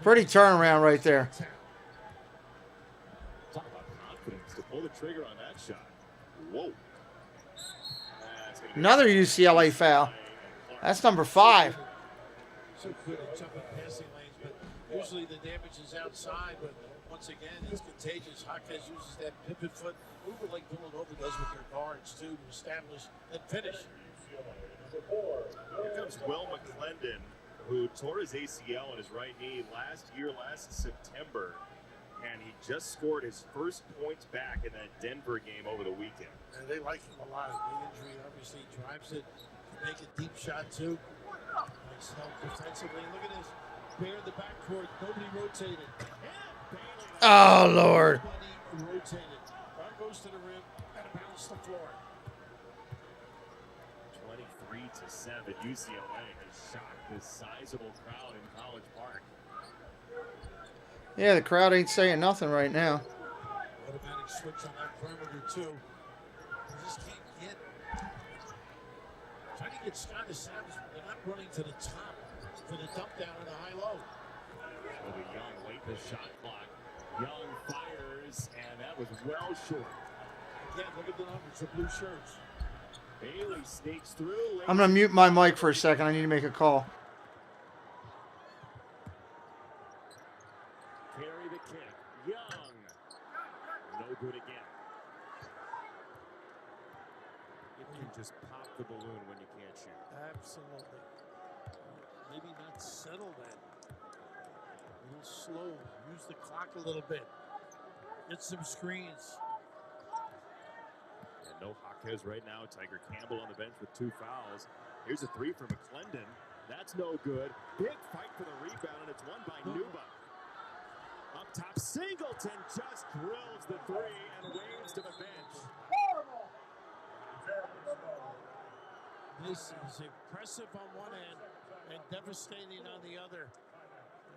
Pretty turnaround right there. Talk about confidence to pull the trigger on that shot. Whoa. Another UCLA foul. That's number 5. So good at jumping passing lanes, but usually the damage is outside, but once again, it's contagious. Jaquez uses that pivot foot, move like Villanova does with their guards, too, to establish and finish. Here comes Will McClendon, who tore his ACL in his right knee last September, and he just scored his first points back in that Denver game over the weekend. And they like him a lot. The injury obviously drives it. Make a deep shot, too. Nice help defensively. Look at this. Bear in the backcourt. Nobody rotated. Oh, Lord. Nobody rotated. Ball goes to the rim. Got to bounce the floor. 23-7. UCLA has shocked this sizable crowd in College Park. Yeah, the crowd ain't saying nothing right now. Automatic switch on that perimeter, too. They just can't get. Trying to get Scott established, but they're not running to the top for the dump down in the high-low. Kobe Young late the shot clock. Young fires, and that was well short. Again, look at the numbers, the blue shirts. Bailey sneaks through. I'm going to mute my mic for a second. I need to make a call. Carry the kick. Young. No good again. You can just pop the balloon when you can't shoot. Absolutely. Maybe not settle that. A little slow. Use the clock a little bit. Get some screens. And no Jaquez right now. Tiger Campbell on the bench with 2 fouls. Here's a 3 for McClendon. That's no good. Big fight for the rebound, and it's won by Nuba. Up top, Singleton just drills the 3 and waves to the bench. This is impressive on one end and devastating on the other.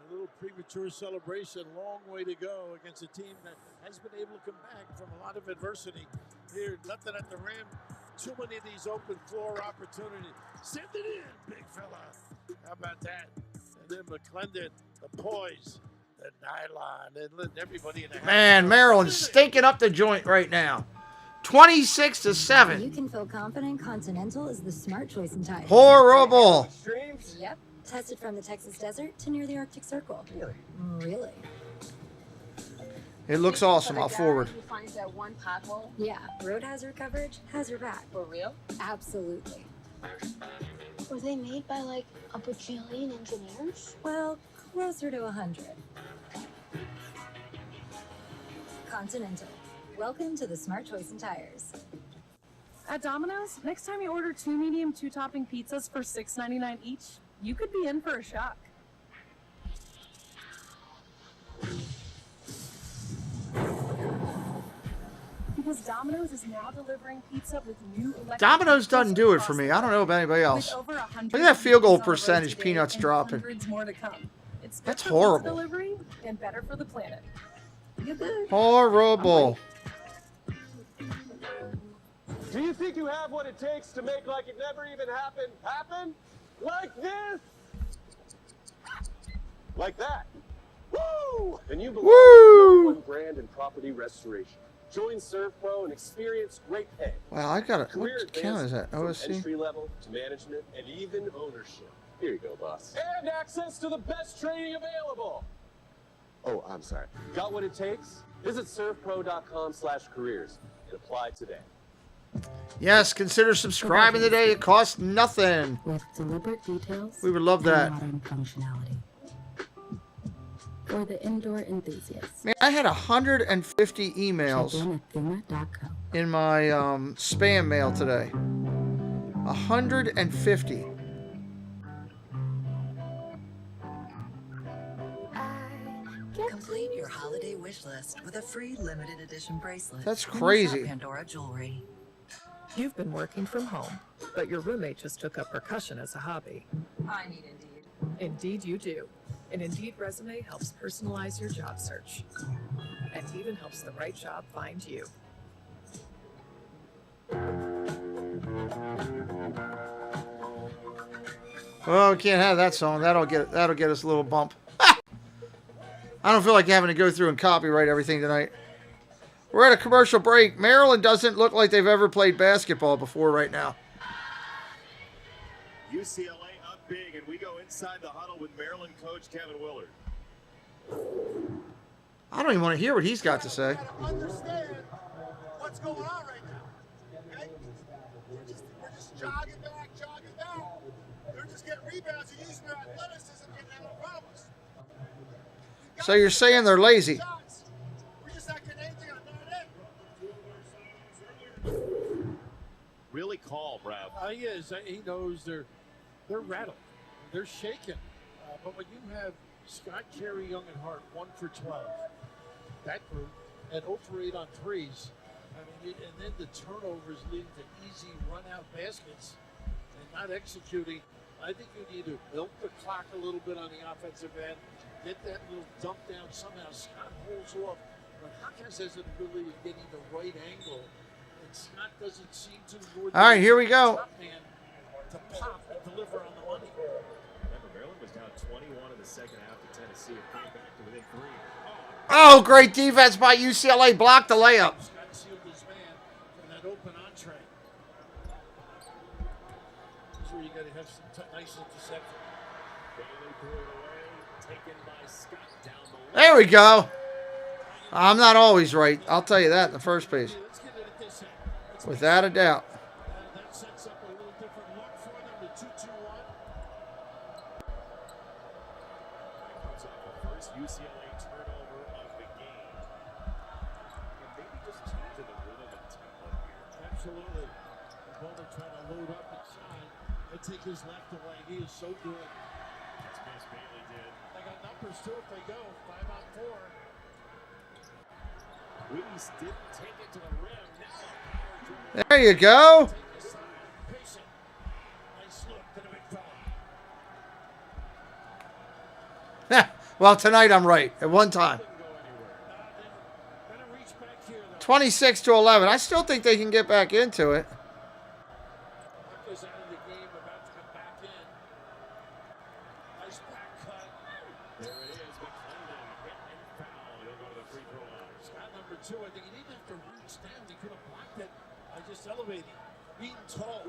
A little premature celebration, long way to go against a team that has been able to come back from a lot of adversity. Here, nothing at the rim. Too many of these open floor opportunities. Send it in, big fella. How about that? And then McClendon, the poise, the nylon, and letting everybody in the house. Man, Maryland's stinking up the joint right now. 26-7. You can feel confident Continental is the smart choice in tires. Horrible. Yep. Tested from the Texas desert to near the Arctic Circle. Really? It looks awesome. I'll forward. Who finds that one pothole? Yeah. Road hazard coverage has your back. For real? Absolutely. Were they made by like a bajillion engineers? Well, closer to 100. Continental. Welcome to the smart choice in tires. At Domino's, next time you order 2 medium 2-topping pizzas for $6.99 each, you could be in for a shock. Because Domino's is now delivering pizza with new electric Domino's doesn't do it for me. I don't know about anybody else. Look at that field goal percentage. Peanuts dropping. Hundreds more to come. It's good That's for horrible. pizza delivery and better for the planet. Horrible. Do you think you have what it takes to make like it never even happened happen? Like this? Like that? Woo! Then you belong to #1 brand in property restoration. Join ServPro and experience great pay. Wow, I got it. Career What count is that? from OSC? entry level to management and even ownership. Here you go, boss. And access to the best training available. Oh, I'm sorry. Got what it takes? Visit servpro.com/careers and apply today. Yes, consider subscribing today. It costs nothing. With deliberate details. We would love that. And modern functionality. For the indoor enthusiasts. Man, I had 150 emails in my spam mail today. 150. Complete your holiday wish list with a free limited edition bracelet. That's from crazy. Shop Pandora Jewelry. You've been working from home, but your roommate just took up percussion as a hobby. I need Indeed. Indeed you do. An Indeed resume helps personalize your job search and even helps the right job find you. Well, we can't have that song. That'll get us a little bump. I don't feel like having to go through and copyright everything tonight. We're at a commercial break. Maryland doesn't look like they've ever played basketball before right now. UCLA up big, and we go inside the huddle with Maryland coach Kevin Willard. I don't even want to hear what he's got to say. Understand what's going on right now. Okay? We're just jogging back. They're just getting rebounds and using their athleticism and getting out of problems. So you're saying they're lazy? We're just not getting anything on that end. Really calm, Brad. He is. He knows they're rattled. They're shaken. But when you have Scott, Carey, Young, and Hart 1 for 12, that group, and 0 for 8 on threes, I mean, and then the turnovers leading to easy run-out baskets and not executing. I think you need to milk the clock a little bit on the offensive end, get that little dump down somehow. Scott holds off, but Hawkins has an ability of getting the right angle, and Scott doesn't seem to. All right, here we go. To pop and deliver on the money. Remember, Maryland was down 21 in the second half to Tennessee and came back to within 3. Oh, great defense by UCLA. Blocked the layup. Scott sealed his man for that open entree. This is where you got to have some nice interception. Bailey threw it away, taken by Scott down the lane. There we go. I'm not always right. I'll tell you that in the first place. Without a doubt. That sets up a little different look for them, the 2-2-1. Comes off the first UCLA turnover of the game. And maybe just changing the rhythm and tempo here. Absolutely. The Bowman trying to load up inside. They take his left away. He is so good. That's Miss Bailey did. They got numbers too if they go. 5 on 4. Williams didn't take it to the rim. There you go. Well, tonight I'm right. At one time. 26-11. I still think they can get back into it. There it is. McClendon hit and foul. He'll go to the free throw line. Scott number 2. I think he didn't have to reach down. He could have blocked it by just elevating. Being tall.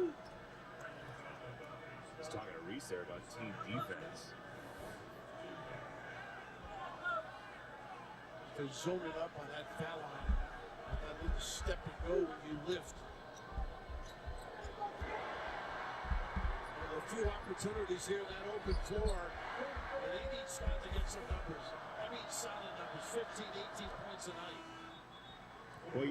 He's talking to Reese there about team defense. To zone it up on that foul line. And that little step and go when you lift. There are a few opportunities here in that open floor. And they need Scott to get some numbers. I mean solid numbers. 15, 18 points a night. Well,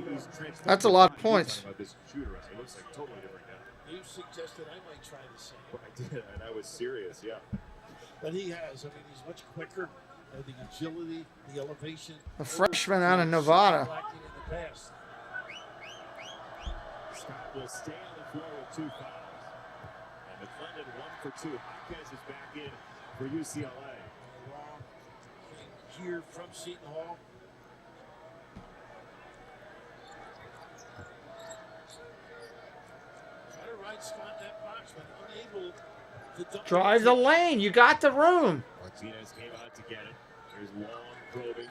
That's a lot of points. About this shooter, it looks like a totally different guy. You suggested I might try the same. Well, I did, and I was serious, yeah. But he has. I mean, he's much quicker. The agility, the elevation. A freshman out of Nevada. Lacking in the past. Scott will stay on the floor with 2 fouls. And McClendon 1 for 2. Hopkins is back in for UCLA. Long here from Seton Hall. Try to ride Scott that box, but unable to dump. Drive the lane. You got the room. Martinez came out to get it. Here's long probing.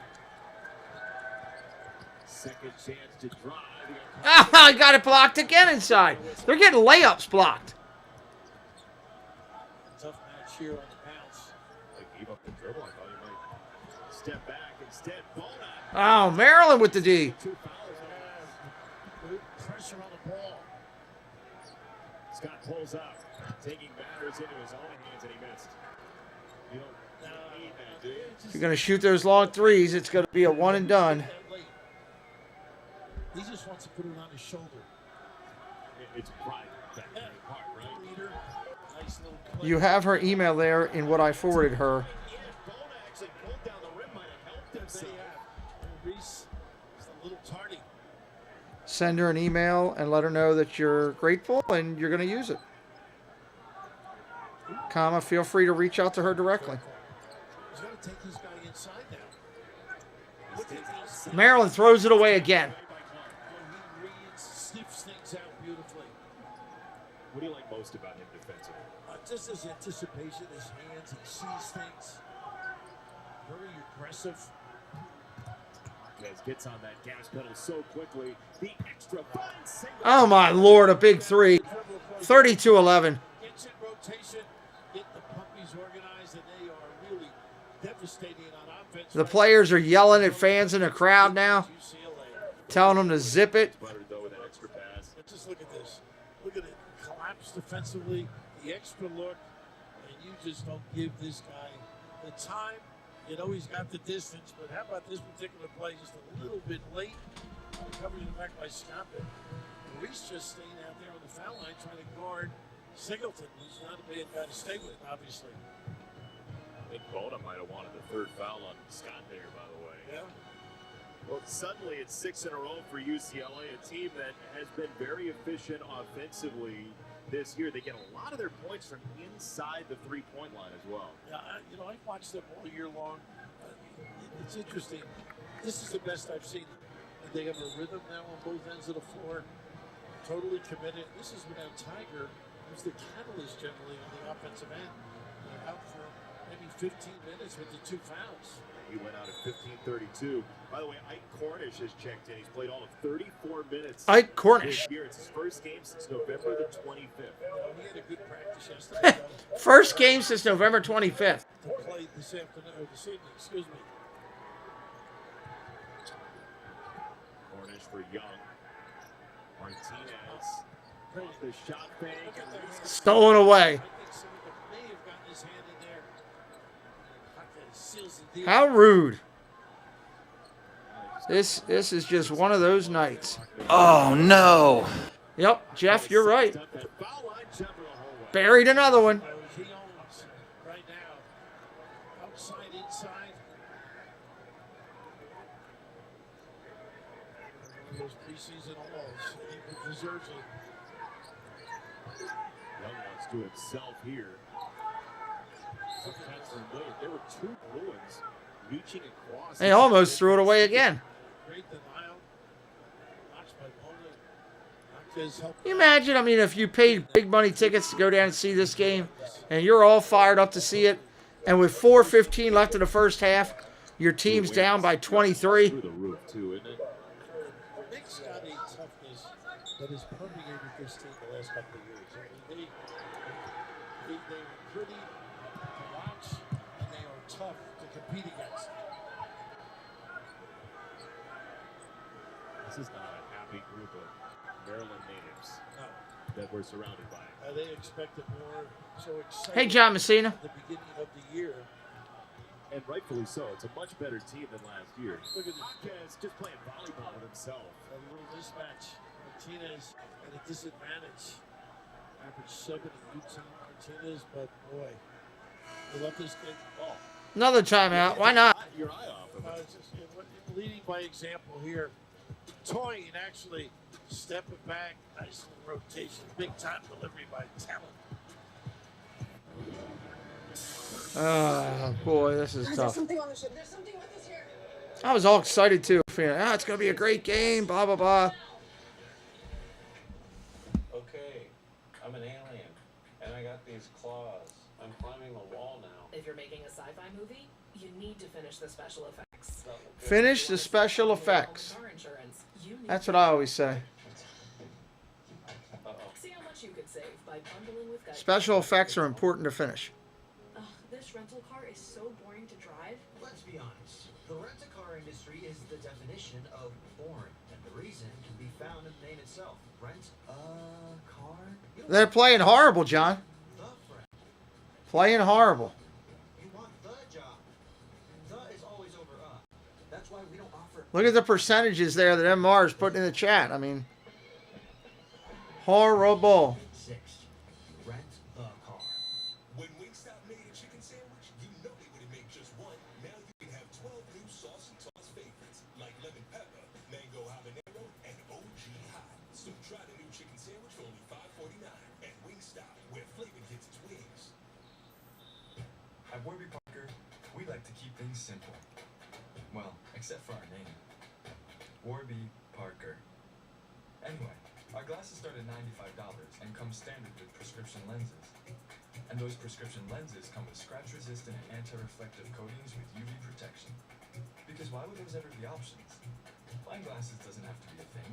Second chance to drive. Ah, I got it blocked again inside. They're getting layups blocked. Tough match here on the bounce. They gave up the dribble. I thought he might step back. Instead, Bona. Oh, Maryland with the D. 2 fouls. Good pressure on the ball. Scott pulls up, taking matters into his own hands, and he missed. You don't need that, do you? If you're going to shoot those long threes, it's going to be a one and done. He just wants to put it on his shoulder. It's pride that part, right? Leader. Nice little play. You have her email there in what I forwarded her. Yeah, Bona actually pulled down the rim, might have helped himself. Reese is a little tardy. Send her an email and let her know that you're grateful and you're going to use it. Comma, feel free to reach out to her directly. He's going to take this guy inside now. Look at these. Maryland throws it away again. He reads, sniffs things out beautifully. What do you like most about him defensively? Just his anticipation, his hands, he sees things. Very aggressive. Marquez gets on that gas pedal so quickly. The extra single. Oh, my Lord, a big three. 32-11. Gets in rotation, get the puppies organized, and they are really devastating on offense. The players are yelling at fans in the crowd now, telling them to zip it. Buttered though with that extra pass. But just look at this. Look at it. Collapse defensively, the extra look, and you just don't give this guy the time. You know he's got the distance, but how about this particular play just a little bit late? Covering it back by Scott. Reese just staying out there on the foul line trying to guard Singleton, who's not a bad guy to stay with, obviously. I think Bona might have wanted the 3rd foul on Scott there, by the way. Yeah. Well, suddenly it's 6 in a row for UCLA, a team that has been very efficient offensively this year. They get a lot of their points from inside the 3-point line as well. Yeah, I've watched them all year long. It's interesting. This is the best I've seen. They have a rhythm now on both ends of the floor. Totally committed. This is without Tiger, who's the catalyst generally on the offensive end. Out for maybe 15 minutes with the 2 fouls. He went out at 15:32. By the way, Ike Cornish has checked in. He's played all of 34 minutes. Ike Cornish. This year. It's his first game since November the 25th. He had a good practice yesterday. First game since November 25th. To play this afternoon, or this evening, excuse me. Cornish for Young. Martinez. The shot fake. Stolen away. How rude. This is just one of those nights. Oh, no. Yep, Jeff, you're right. Buried another one. He owns right now. Outside, inside. One of those preseason alls. He deserves it. Young wants to himself here. There were 2 Bruins reaching across. They almost threw it away again. Great denial. Watched by Bona. Can you imagine, I mean, if you paid big money tickets to go down and see this game, and you're all fired up to see it, and with 4:15 left in the first half, your team's down by 23. Through the roof, too, isn't it? Nick's got a toughness that has permeated this team the last couple of years. I mean, they were pretty to watch, and they are tough to compete against. This is not a happy group of Maryland natives that we're surrounded by. They expected more, so excited Hey, John Messina. at the beginning of the year. And rightfully so. It's a much better team than last year. Look at Marquez just playing volleyball with himself. A little mismatch. Martinez at a disadvantage. Average 7 and 18 Martinez, but boy, they left this game. Oh. Another timeout. Why not? Your eye off of it. Leading by example here. Toying actually stepping back. Nice little rotation. Big time delivery by talent. Oh, boy, this is There's tough. something on the ship. There's something with us here. I was all excited, too. It's going to be a great game, blah, blah, blah. Okay, I'm an alien, and I got these claws. I'm climbing the wall now. If you're making a sci-fi movie, you need to finish the special effects. Finish the special effects. That's what I always say. See how much you could save by bundling with guys. Special effects are important to finish. This rental car is so boring to drive. Let's be honest. The rent-a-car industry is the definition of boring, and the reason can be found in the name itself. Rent a car. They're playing horrible, John. Playing horrible. You want the job. The is always over That's why we don't offer. Look at the percentages there that MR is putting in the chat. I mean, horrible. Rent the car. When Wingstop made a chicken sandwich, you know they wouldn't make just one. Now you can have 12 new sauce and toss favorites, like lemon pepper, mango habanero, and OG hot. So try the new chicken sandwich for only $5.49 at Wingstop, where flavor gets its wings. At Warby Parker, we like to keep things simple. Well, except for our name. Warby Parker. Anyway, our glasses start at $95 and come standard with prescription lenses. And those prescription lenses come with scratch-resistant and anti-reflective coatings with UV protection. Because why would those ever be options? Buying glasses doesn't have to be a thing.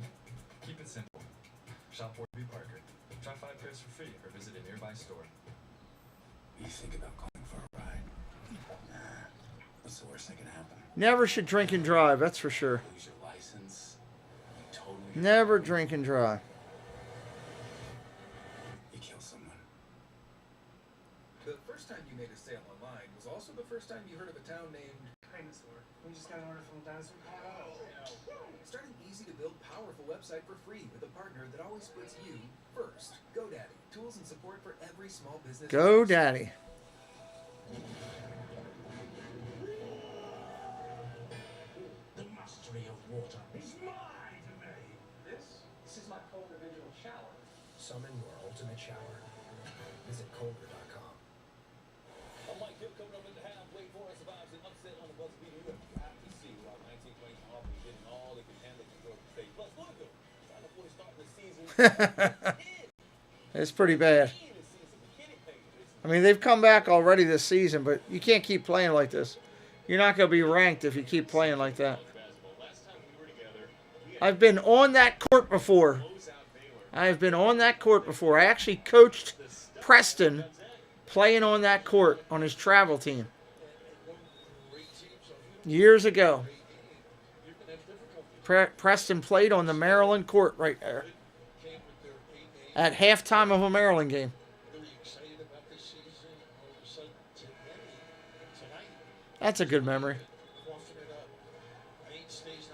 Keep it simple. Shop Warby Parker. Try 5 pairs for free or visit a nearby store. You think about going for a ride? Nah. What's the worst that can happen? Never should drink and drive, that's for sure. Lose your license. You totally. Never drink and drive. You kill someone. The first time you made a sale online was also the first time you heard of a town named Dinosaur. We just got an order from a dinosaur. Start an easy to build, powerful website for free with a partner that always puts you first. GoDaddy. Tools and support for every small business. GoDaddy. The mastery of water is mine to me. This is my Colder Visual Shower. Summon your ultimate shower. Visit Colder.com. I'm Mike Hill coming up at the half. Wake Forest survives an upset on the buzz beater. You have to see while 1920 Auburn getting all they can handle to Georgia State. Plus, look at them. Trying to fully start the season. It's pretty bad. I mean, they've come back already this season, but you can't keep playing like this. You're not going to be ranked if you keep playing like that. I've been on that court before. I have been on that court before. I actually coached Preston playing on that court on his travel team years ago. Preston played on the Maryland court right there at halftime of a Maryland game. That's a good memory.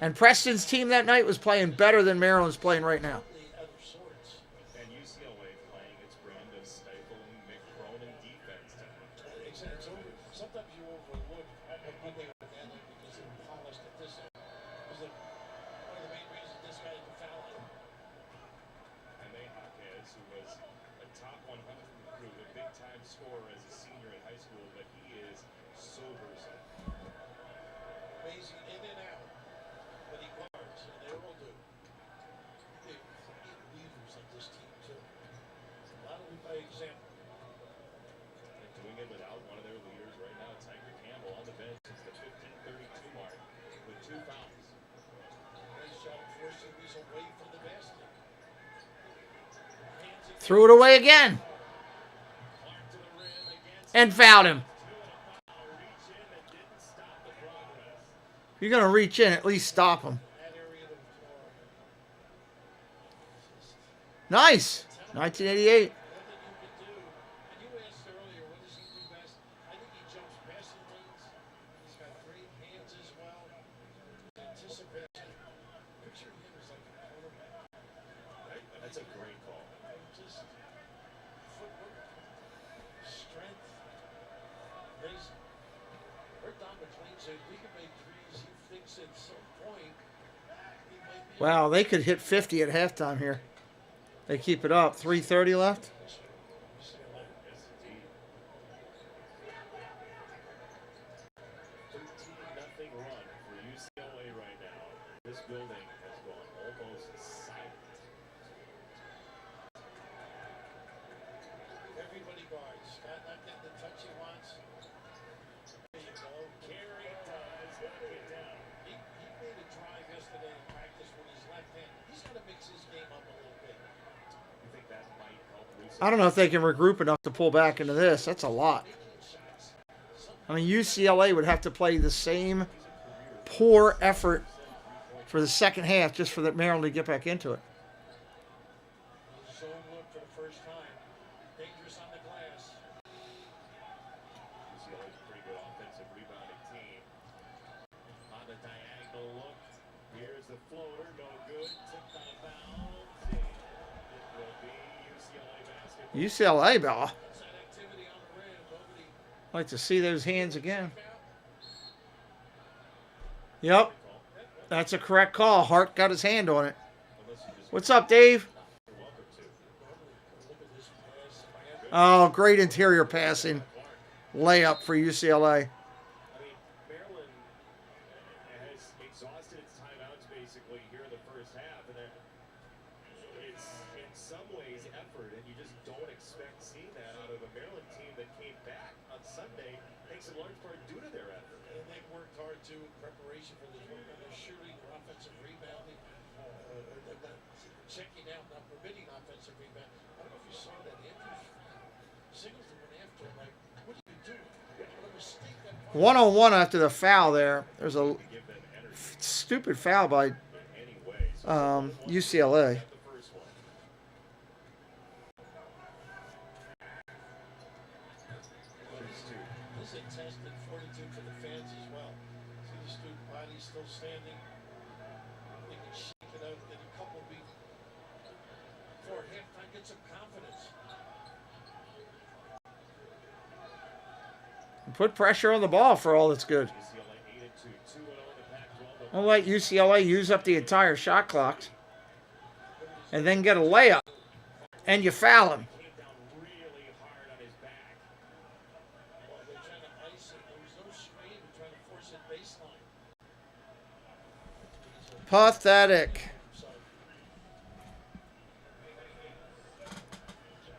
And Preston's team that night was playing better than Maryland's playing right now. And UCLA playing its brand of stifling McCronin defense tonight. Sometimes you overlook what they were handling because they were polished at this end. It was one of the main reasons this guy had to foul him. And they Hawkheads, who was a top 100 recruit, a big-time scorer as a senior in high school, but he is so versatile. Amazing in and out, but he guards, and they all do. They're leaders of this team, too. A lot of lead by example. And doing it without one of their leaders right now, Tiger Campbell on the bench since the 15:32 mark with 2 fouls. Nice job forcing these away from the basket. Threw it away again. And fouled him. If you're going to reach in, at least stop him. Nice. 1988. Strength. Don McLean said we can make threes. He thinks at some point he might be. Wow, they could hit 50 at halftime here. They keep it up. 3:30 left. 13-0 run for UCLA right now. This building has gone almost silent. Everybody guards. Not getting the touch he wants. There you go. Carey does knock it down. He made a drive yesterday in practice with his left hand. He's got to mix his game up a little bit. You think that might help loosen? I don't know if they can regroup enough to pull back into this. That's a lot. I mean, UCLA would have to play the same poor effort for the second half just for that Maryland to get back into it. Zone look for the first time. Dangerous on the glass. UCLA's a pretty good offensive rebounding team. On the diagonal look, here's the floater, no good. Tipped out of bounds. It will be UCLA basketball. UCLA ball. I'd like to see those hands again. Yep. That's a correct call. Hart got his hand on it. What's up, Dave? Oh, great interior passing. Layup for UCLA. I mean, Maryland has exhausted its timeouts basically here in the first half, and it's in some ways effort, and you just don't expect seeing that out of a Maryland team that came back on Sunday, thanks in large part due to their effort. And they worked hard too in preparation for this one. Their shooting, their offensive rebounding, checking out, not permitting offensive rebound. I don't know if you saw that. Andrews Singleton went after him like, what are you doing? What a mistake that was. 1-on-1 after the foul there. There's a stupid foul by UCLA. This is a test at 42 for the fans as well. See the student body still standing. They can shake it out, get a couple beats before halftime, get some confidence. Put pressure on the ball for all that's good. I'll let UCLA use up the entire shot clock and then get a layup. And you foul him. They're trying to ice it. There was no screen. They're trying to force it baseline. Pathetic.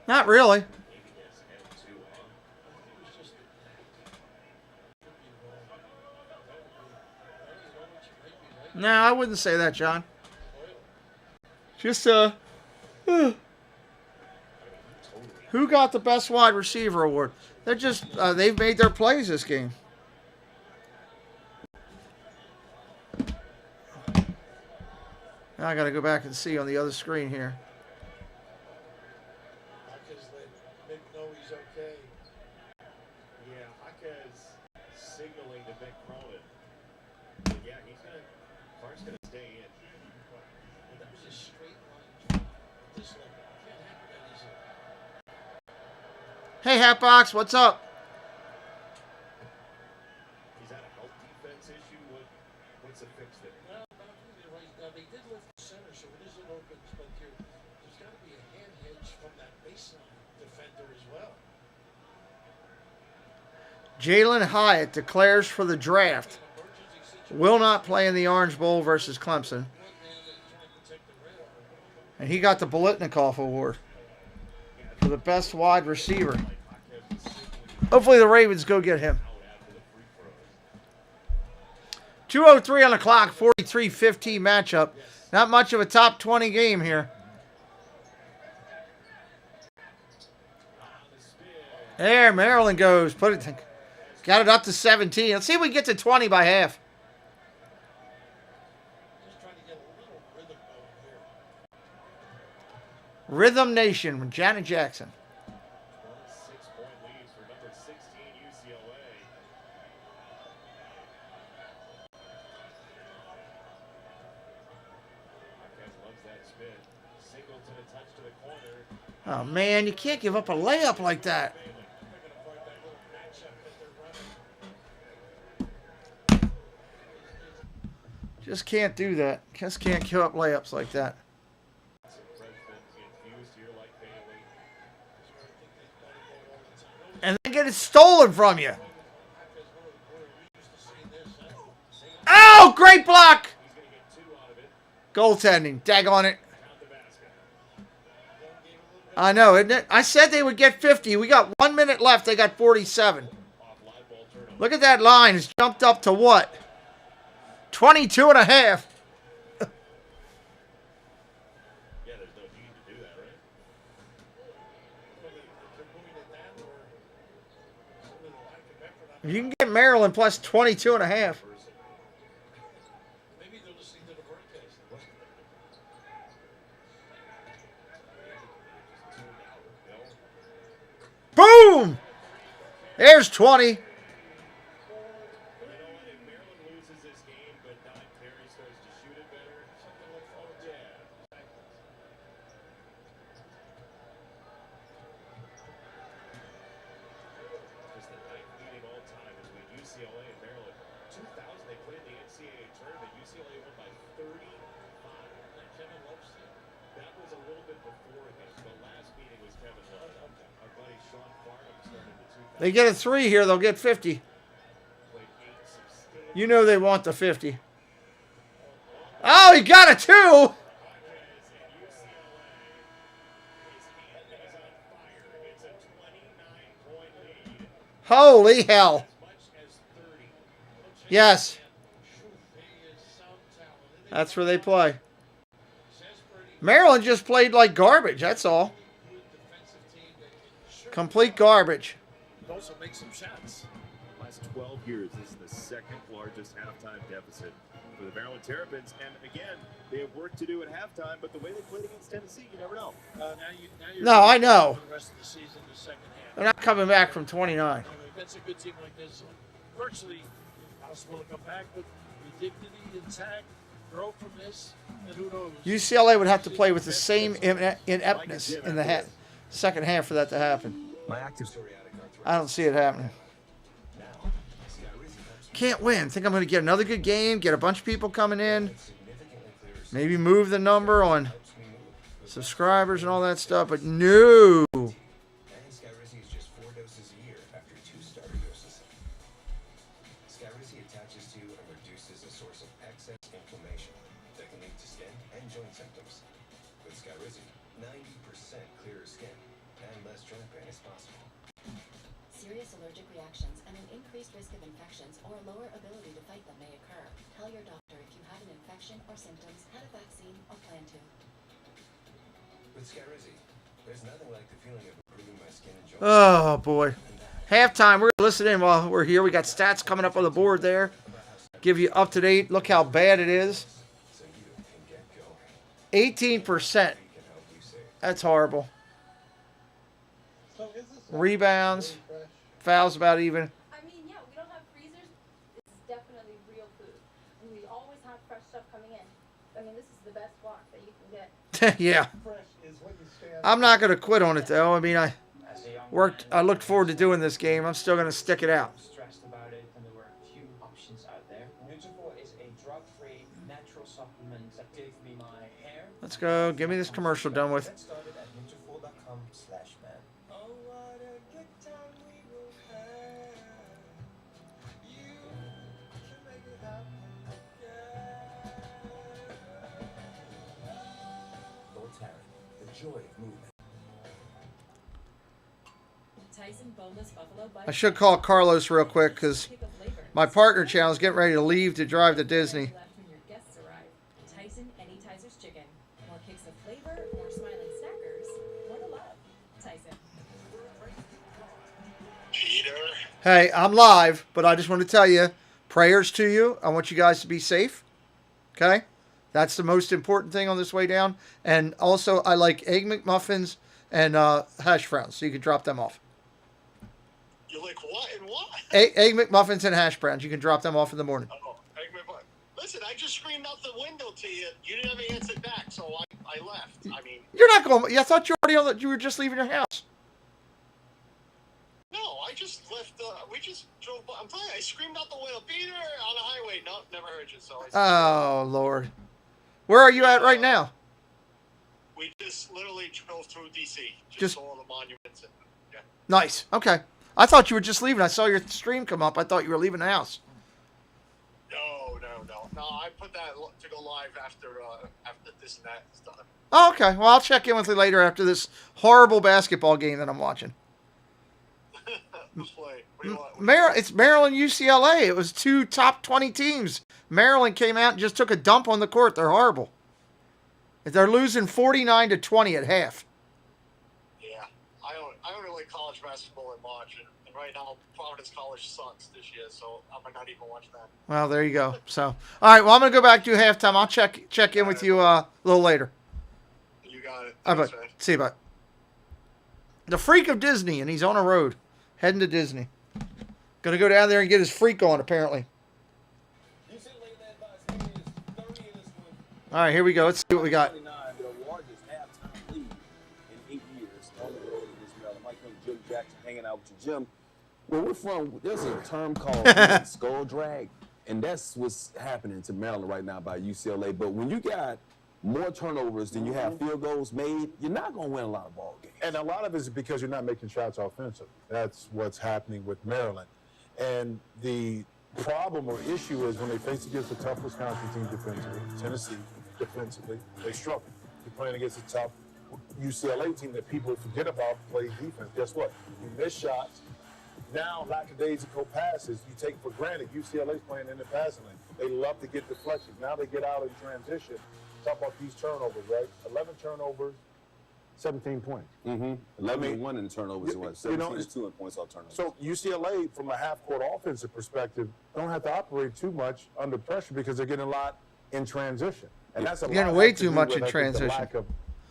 Not really. No, I wouldn't say that, John. Just, who got the best wide receiver award? They're just, they've made their plays this game. Now I got to go back and see on the other screen here. Because they know he's okay. Yeah, Hawkes signaling to Vic Cronin. Yeah, Clark's going to stay in. And that was a straight line. This level can't happen that easily. Hey, Hatbox, what's up? Is that a health defense issue? What's the fix there? Well, not really right now. They did lift the center, so it isn't open, but there's got to be a hand hedge from that baseline defender as well. Jalen Hyatt declares for the draft. Will not play in the Orange Bowl versus Clemson. And he got the Bolitnikoff Award for the best wide receiver. Hopefully the Ravens go get him. 2:03 on the clock, 43-15 matchup. Not much of a top 20 game here. There, Maryland goes. Got it up to 17. Let's see if we can get to 20 by half. Just trying to get a little rhythm going here. Rhythm Nation with Janet Jackson. 26-point leads for number 16 UCLA. Hawkes loves that spin. Singleton a touch to the corner. Oh, man, you can't give up a layup like that. Just can't do that. Just can't give up layups like that. And then get it stolen from you. Oh, great block! Goaltending. Daggone it. I know, isn't it? I said they would get 50. We got 1 minute left. They got 47. Look at that line. It's jumped up to what? 22 and a half. You can get Maryland plus 22 and a half. Boom! There's 20. UCLA and Maryland. 2000, they played in the NCAA tournament. UCLA won by 35. That was a little bit before him. The last meeting was Kevin Love. Our buddy Sean Farnham started in 2000. They get a 3 here, they'll get 50. You know they want the 50. Oh, he got a 2! Holy hell. Yes. That's where they play. Maryland just played like garbage, that's all. Complete garbage. Also make some shots. Last 12 years, this is the second largest halftime deficit for the Maryland Terrapins. And again, they have work to do at halftime, but the way they played against Tennessee, you never know. No, I know. The rest of the season, the second half. They're not coming back from 29. That's a good team like this. Virtually possible to come back with the dignity intact, grow from this, and who knows. UCLA would have to play with the same ineptness in the second half for that to happen. I don't see it happening. Can't win. Think I'm going to get another good game, get a bunch of people coming in, maybe move the number on subscribers and all that stuff, but no. Serious allergic reactions and an increased risk of infections or a lower ability to fight them may occur. Tell your doctor if you have an infection or symptoms, had a vaccine, or plan to. With Skyrizi, there's nothing like the feeling of improving my skin and joints. Oh, boy. Halftime. We're listening while we're here. We got stats coming up on the board there. Give you up to date. Look how bad it is. 18%. That's horrible. Rebounds. Fouls about even. I mean, yeah, we don't have freezers. This is definitely real food. And we always have fresh stuff coming in. I mean, this is the best walk that you can get. Yeah. I'm not going to quit on it, though. I mean, I looked forward to doing this game. I'm still going to stick it out. Stressed about it, and there were a few options out there. Nutrafol is a drug-free natural supplement that gave me my hair. Let's go. Give me this commercial done with. Get started at Nutrafol.com/man. Joy of movement. Tyson boneless buffalo I should call Carlos real quick because my partner channel is getting ready to leave to drive to Disney. Tyson any Tyser's chicken. More kicks of flavor, more smiling snackers, more to love. Tyson. Peter. Hey, I'm live, but I just want to tell you, prayers to you. I want you guys to be safe. Okay? That's the most important thing on this way down. And also, I like Egg McMuffins and hash browns, so you can drop them off. You like what and what? Egg McMuffins and hash browns. You can drop them off in the morning. Oh, Egg McMuffin. Listen, I just screamed out the window to you. You never answered back, so I I left. I mean, You're not going. I thought you you were just leaving your house. no, I just left. We just drove by. I'm telling you, I screamed out the window, Peter, on the highway. No, never heard you. So Oh Lord, where are you at right now? we just literally drove through DC. Just saw the monuments. And, yeah. Nice. Okay. I thought you were just leaving. I saw your stream come up. I thought you were leaving the house. No. I put that to go live after this and that is done. Oh, okay. Well, I'll check in with you later after this horrible basketball game that I'm watching. It's Maryland UCLA. It was 2 top 20 teams. Maryland came out and just took a dump on the court. They're horrible. They're losing 49-20 at half. Yeah, I don't really like college basketball that much, and right now Providence College sucks this year, so I might not even watch that. Well, there you go. So, all right. Well, I'm gonna go back to halftime. I'll check in with you a little later. You got it. All right, bud. See you, bud. The freak of Disney, and he's on a road, heading to Disney. Gonna go down there and get his freak on, apparently. All right, here we go. Let's see what we got. Jim Jackson hanging out with you. Jim, where we're from, there's a term called skull drag, and that's what's happening to Maryland right now by UCLA. But when you got more turnovers than you have field goals made, you're not going to win a lot of ball games. And a lot of it is because you're not making shots offensively. That's what's happening with Maryland. And the problem or issue is when they face against a tough Wisconsin team defensively, Tennessee defensively, they struggle. You're playing against a tough UCLA team that people forget about plays defense. Guess what? You miss shots. Now, lackadaisical passes you take for granted. UCLA's playing in the passing lane. They love to get deflections. Now they get out in transition. Talk about these turnovers, right? 11 turnovers, 17 points. 11-1 in turnovers and what? 17-2 in points off turnovers. So UCLA, from a half-court offensive perspective, don't have to operate too much under pressure because they're getting a lot in transition. And that's a getting way too much in transition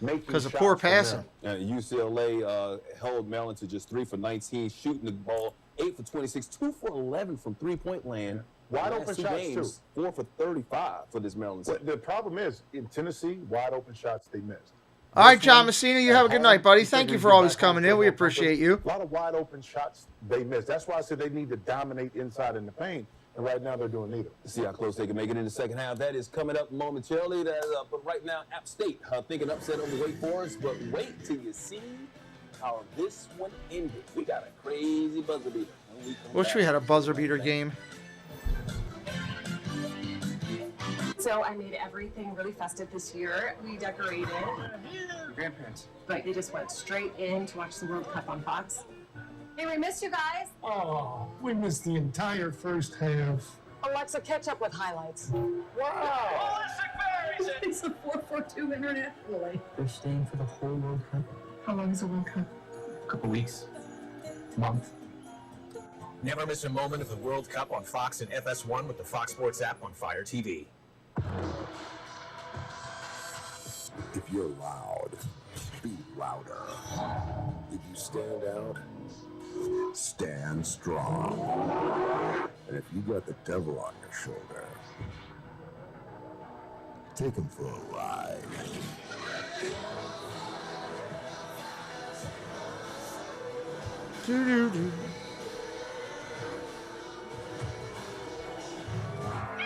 because of poor passing. UCLA held Maryland to just 3 for 19, shooting the ball 8 for 26, 2 for 11 from three-point land. Wide open shots, games, 4 for 35 for this Maryland team. The problem is, in Tennessee, wide open shots they missed. All right, John Messina, you have a good night, buddy. Thank you for always coming in. We appreciate you. A lot of wide open shots they missed. That's why I said they need to dominate inside in the paint. And right now they're doing neither. See how close they can make it in the second half. That is coming up momentarily. But right now, App State thinking upset over Wake Forest. But wait till you see how this one ended. We got a crazy buzzer beater. Wish we had a buzzer beater game. So I made everything really festive this year. We decorated. Your grandparents. Right, they just went straight in to watch the World Cup on Fox. Hey, we missed you guys. Oh, we missed the entire first half. Alexa, catch up with highlights. Wow! It's a 442 internationally. They're staying for the whole World Cup. How long is the World Cup? A couple weeks. Month. Never miss a moment of the World Cup on Fox and FS1 with the Fox Sports app on Fire TV. If you're loud, be louder. If you stand out, stand strong. And if you got the devil on your shoulder, take him for a ride.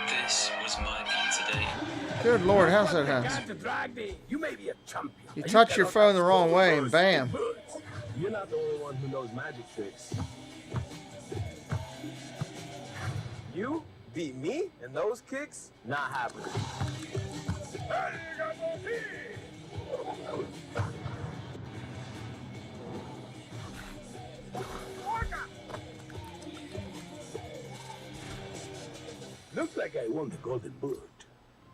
This was my pizza day. Good Lord, how's that happen? You may be a champion. You touch your phone the wrong way and bam. You're not the only one who knows magic tricks. You beat me in those kicks? Not happening. Looks like I won the Golden Boot.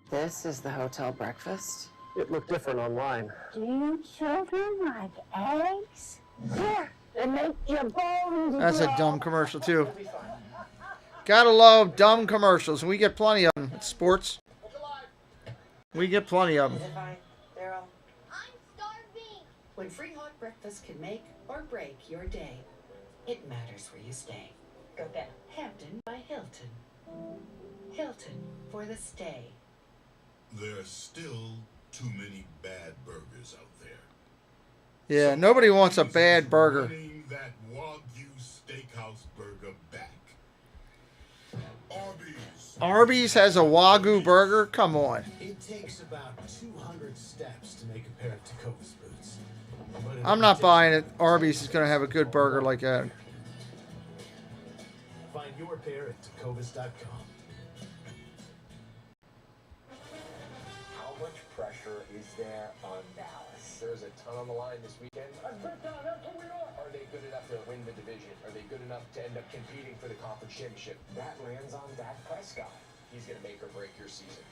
This is the hotel breakfast. It looked different online. Do you children like eggs? Here, they make your bones. That's a dumb commercial, too. Gotta love dumb commercials. We get plenty of them. It's sports. We get plenty of them. I'm starving. When free hot breakfast can make or break your day, it matters where you stay. Go there. Hampton by Hilton. Hilton for the stay. There's still too many bad burgers out there. Yeah, nobody wants a bad burger. Bring that Wagyu Steakhouse burger back. Arby's. Arby's has a Wagyu burger? Come on. It takes about 200 steps to make a pair of Tecovas boots. I'm not buying it. Arby's is going to have a good burger like that. Find your pair at tecovas.com. How much pressure is there on Dallas? There's a ton on the line this weekend. Are they good enough to win the division? Are they good enough to end up competing for the conference championship? That lands on Dak Prescott. He's going to make or break your season.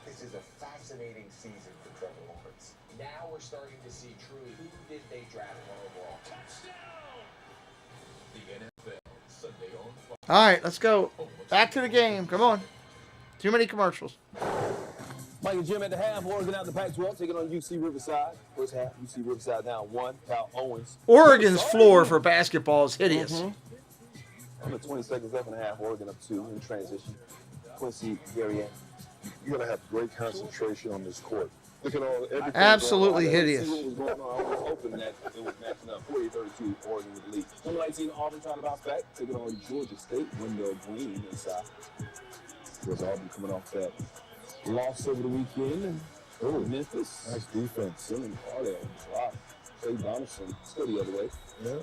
This is a fascinating season for Trevor Lawrence. Now we're starting to see truly who did they draft one overall. Touchdown! The NFL, Sunday on Fox. All right, let's go. Back to the game. Come on. Too many commercials. Mike and Jim at the half. Oregon out the Pac-12, taking on UC Riverside. First half, UC Riverside down 1. Cal Owens. Oregon's floor for basketball is hideous. Under 20 seconds left in the half. Oregon up 2 in transition. Quincy, Gary. You're going to have great concentration on this court. Look at all everything. Absolutely hideous. See what was going on. I was hoping that it was matching up. 48-32, Oregon with the lead. 2019, Auburn trying to bounce back. Taking on Georgia State. Wendell Green inside. Was Auburn coming off that loss over the weekend. Oh, Memphis. Nice defense. Silling Cardell. Wow. Trey Donaldson. Still the other way. Yeah.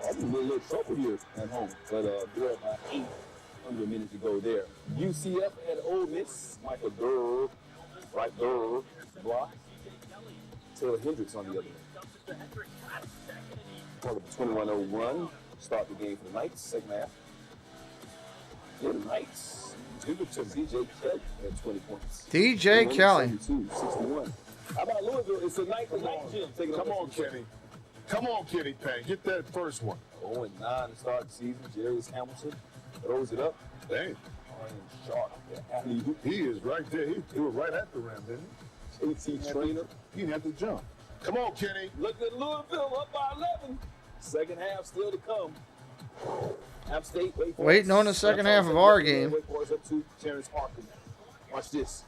Auburn with a little trouble here at home. But they're up by 8. Under a minute to go there. UCF at Ole Miss. Michael Durr. Right Durr. Block. Taylor Hendricks on the other end. 21-01. Start the game for the Knights. Second half. Yeah, the Knights. Give it to DJ Kelly at 20 points. DJ Kelly. 61. How about Louisville? It's a night for night, Jim. Come on, Kenny. Come on, Kenny Payne. Get that first one. 0-9 to start the season. Jarius Hamilton throws it up. Dang. Sharp. He is right there. He threw it right at the rim, didn't he? JT Trainer. He didn't have to jump. Come on, Kenny. Look at Louisville up by 11. Second half still to come. App State, waiting on the second half of our game. Wake Forest up to Terrence Harkin. Watch this.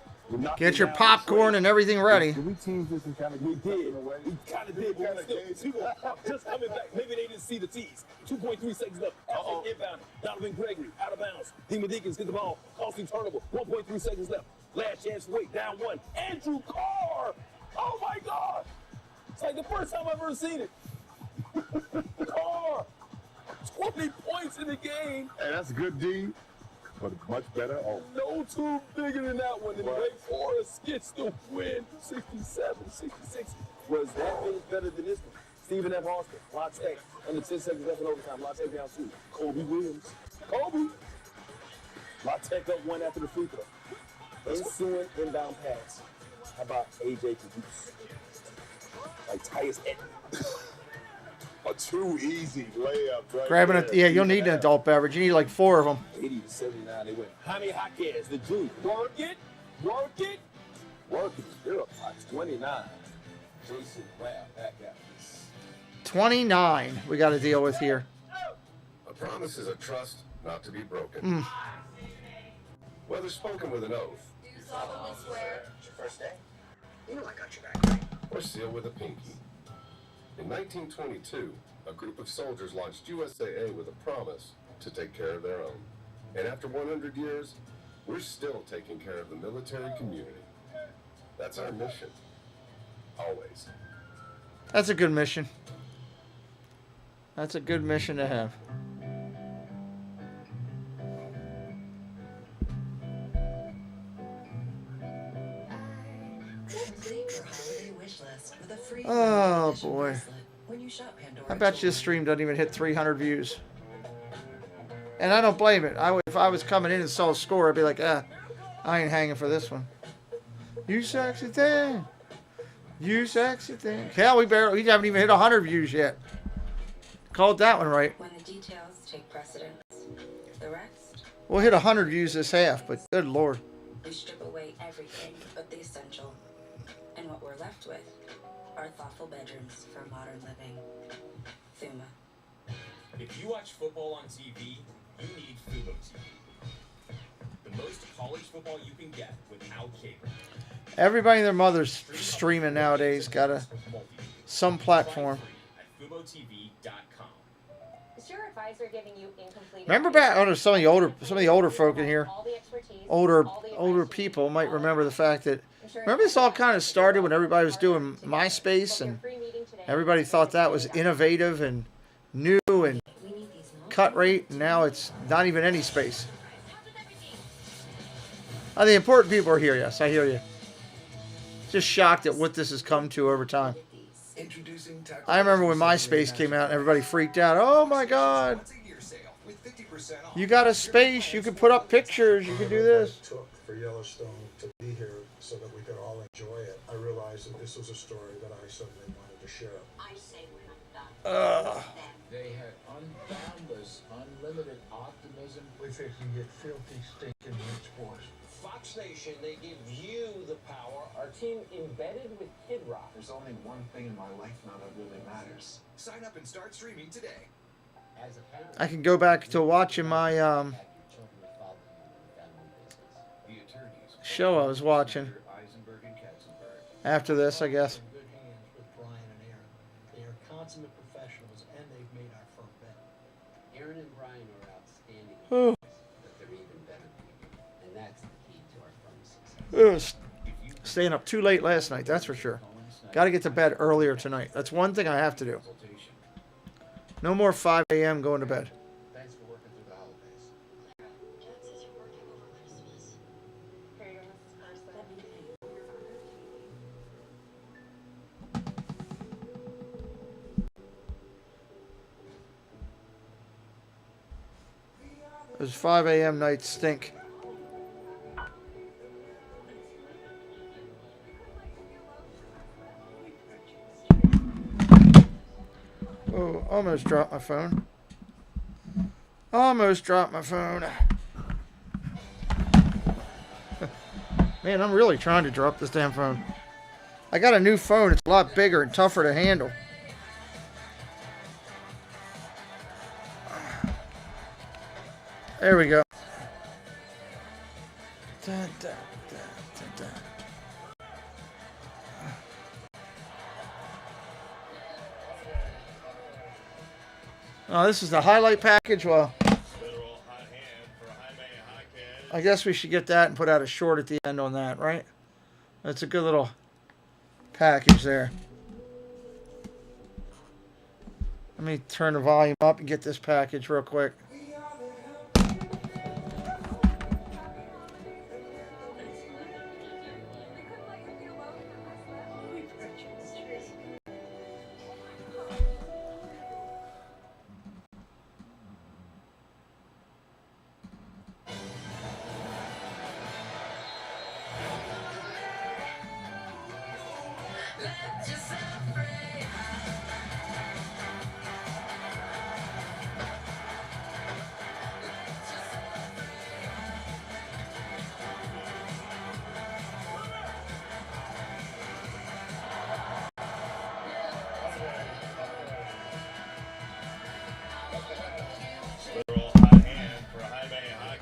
Get your popcorn and everything ready. Did we tease this and kind of we did. We kind of did. Just coming back. Maybe they didn't see the tease. 2.3 seconds left. After inbound. Donovan Gregory out of bounds. Dima Dickens get the ball. Costing turnover. 1.3 seconds left. Last chance to wait. Down 1. Andrew Carr. Oh my God. It's like the first time I've ever seen it. Carr. 20 points in the game. Hey, that's a good D, but much better. Oh. No two bigger than that one. And Wake Forest gets the win. 67-66. Was that bit better than this one? Stephen F. Austin, La Tech, under 10 seconds left in overtime. La Tech down 2. Kobe Williams. Kobe. La Tech up 1 after the free throw. Ensuing inbound pass. How about AJ Caduce? Like Tyus Edmonds. A too easy layup, right? Grabbing it, yeah. You'll need an adult beverage. You need like 4 of them. 80-79, they win. Jaime Jaquez, the junior. Work it, work it, work it. They're up by 29. Jason Lamb back at this. 29. We got to deal with here. A promise is a trust not to be broken. Whether spoken with an oath. Do you solemnly swear? It's your first day. You know I got your back, right? Or sealed with a pinky. In 1922, a group of soldiers launched USAA with a promise to take care of their own. And after 100 years, we're still taking care of the military community. That's our mission. Always. That's a good mission. That's a good mission to have. Oh boy. I bet you this stream doesn't even hit 300 views. And I don't blame it. If I was coming in and saw a score, I'd be like, I ain't hanging for this one. You sexy thing. You sexy thing. Hell, we haven't even hit 100 views yet. Called that one right. When the details take precedence, the rest. We'll hit 100 views this half, but good Lord. We strip away everything but the essential. And what we're left with are thoughtful bedrooms for modern living. Fuma. If you watch football on TV, you need Fubo TV. The most college football you can get without cable. Everybody and their mother's streaming nowadays. Got some platform. At FuboTV.com. Is your advisor giving you incomplete? Remember back? Oh, there's some of the older folk in here. Older people might remember the fact that. Remember, this all kind of started when everybody was doing MySpace, and everybody thought that was innovative and new and cut rate. And now it's not even any space. The important people are here. Yes, I hear you. Just shocked at what this has come to over time. I remember when MySpace came out and everybody freaked out. Oh my God. You got a space, you can put up pictures, you can do this. Took for Yellowstone to be here so that we could all enjoy it. I realized that this was a story that I suddenly wanted to share. I say we're not done. They had unboundless, unlimited optimism. We think you get filthy, stinking rich boys. Fox Nation, they give you the power. Our team embedded with Kid Rock. There's only one thing in my life now that really matters. Sign up and start streaming today. I can go back to watching my show I was watching after this, I guess. Good hands with Brian and Aaron. They are consummate professionals, and they've made our firm better. Aaron and Brian are outstanding, Oh. but they're even better people, and that's the key to our firm's success. Staying up too late last night, that's for sure. Got to get to bed earlier tonight. That's one thing I have to do. No more 5 a.m. going to bed. Thanks for working through the holidays. Here you go, Mrs. Carson. Those 5 a.m. nights stink. Oh, almost dropped my phone. Almost dropped my phone. Man, I'm really trying to drop this damn phone. I got a new phone. It's a lot bigger and tougher to handle. There we go. Dun, dun, dun, dun, dun. Oh, this is the highlight package. Well, I guess we should get that and put out a short at the end on that, right? That's a good little package there. Let me turn the volume up and get this package real quick.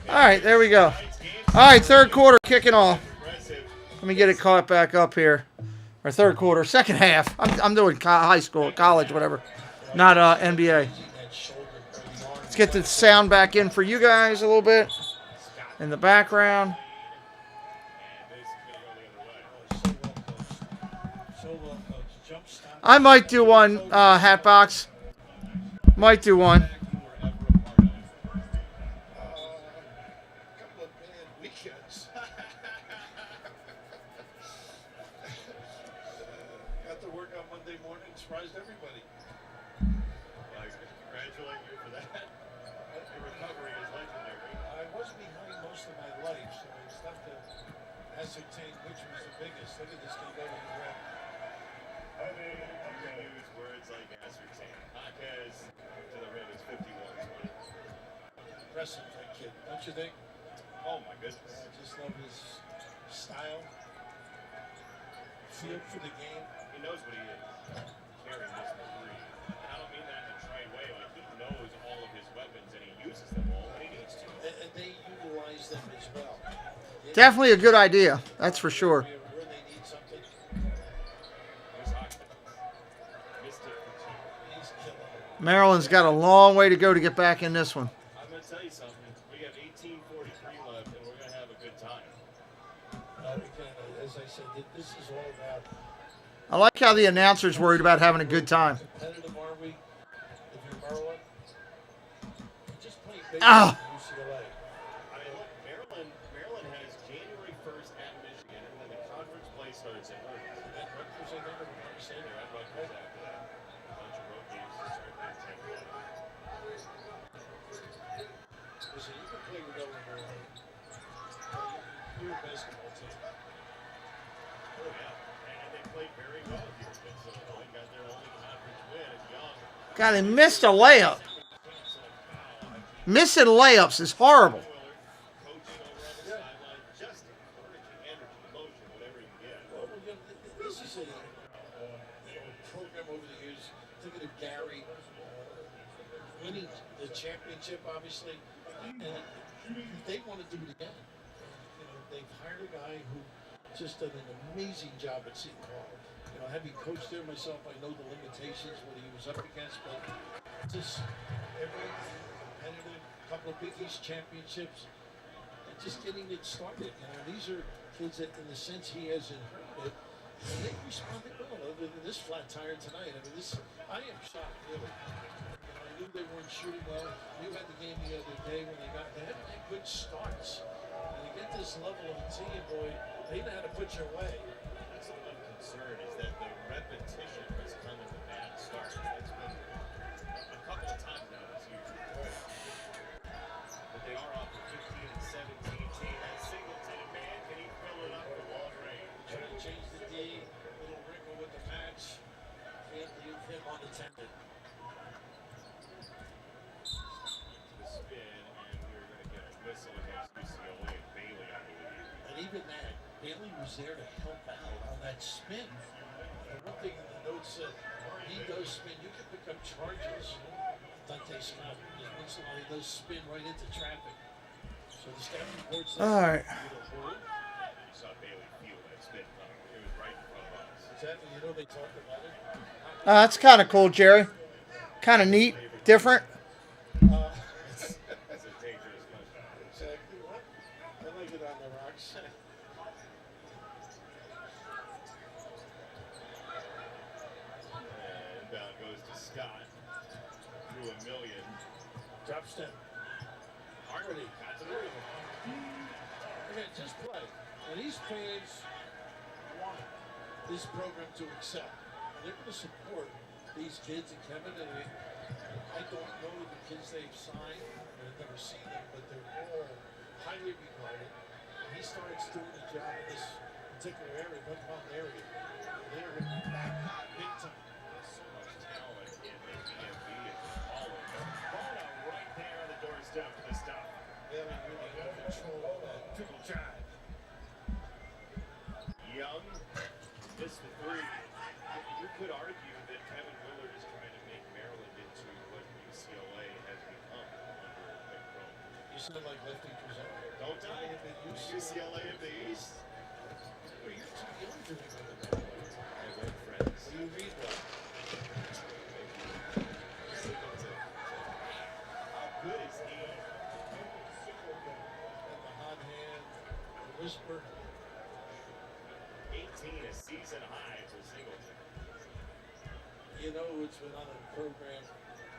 All right, there we go. All right, third quarter kicking off. Let me get it caught back up here. Or third quarter, second half. I'm doing high school, college, whatever. Not NBA. Let's get the sound back in for you guys a little bit in the background. I might do one, Hatbox. Might do one. Got to work on Monday morning, surprised everybody. Well, I congratulate you for that. Your recovery is legendary. I was behind most of my life, so it's tough to ascertain which was the biggest. Look at this thing going to the ground. You can use words like ascertain. Jaquez to the rim is 51-20. Impressive, that kid, don't you think? Oh my goodness. I just love his style, feel for the game. He knows what he is. Carrying this three. And I don't mean that in a trite way. Like, he knows all of his weapons and he uses them all when he needs to. And they utilize them as well. Definitely a good idea. That's for sure. Where they need something. He's killing it. Maryland's got a long way to go to get back in this one. I'm going to tell you something. We have 18:43 left, and we're going to have a good time. Again, as I said, this is all about I like how the announcer's worried about having a good time. competitive, are we? If you're Maryland, just play baseball Ah! at UCLA. I mean, look, Maryland has January 1st at Michigan, and then the conference play starts in earnest. And Rutgers, I never understand They're at Rutgers after that. A bunch of road games to start Big Ten play. Listen, you can play with Illinois. You're a basketball team. Oh, yeah. And they played very well here against Illinois. Got their only conference win as Young. God, he missed a layup. Missing layups is horrible. Coaching over on the sideline, just encouraging energy, emotion, whatever you can get. Well, this is a program over the years. Thinking of Gary winning the championship, obviously, and they want to do it again. They've hired a guy who just done an amazing job at Seton Hall. Having coached there myself, I know the limitations, what he was up against, but just every competitive, couple of Big East championships, and just getting it started. These are kids that, in the sense he has inherited, and they responded well, other than this flat tire tonight. I am shocked, really. I knew they weren't shooting well. You had the game the other day when they had good starts. And to get this level of a team, boy, they know how to put you away. That's the one concern, is that the repetition has come in the bad start. It's been a couple of times now this year. But they are off a 15 and 17 team. That Singleton man, can he fill it up from long range? Trying to change the D, little wrinkle with the match. Can't leave him unattended. The spin, and we're going to get a whistle against UCLA and Bailey, I believe. And even that, Bailey was there to help out on that spin. And one thing in the notes said, he does spin. You can pick up charges. Dante Scott, once in a while, he does spin right into traffic. So the staff reports that. All right. You saw Bailey feel that spin coming. It was right in front of us. Exactly. They talked about it. That's kind of cool, Jerry. Kind of neat, different. That's a dangerous touchdown. Exactly. What? I like it on the rocks. And inbound goes to Scott. Through a million. Drop step. Hardy got to move. Again, just play. And these fans want this program to excel. They're going to support these kids and Kevin. And I don't know the kids they've signed. I've never seen them, but they're all highly regarded. And he starts doing a job in this particular area, Mud Mountain area. They're going to be back big time. So much talent in the DMV and all of them. Bono right there on the doorstep for the stop. They really got control of that triple drive. Young missed the three. You could argue that Kevin Willard is trying to make Maryland into what UCLA has become under Mick Cronin. You sound like Lefty Driesell. Don't I? UCLA of the East. Well, you're too young to remember that. I read friends. Well, you read well. How good is he? And the hot hand, the whisper. 18, a season high for Singleton. You know it's been on the program.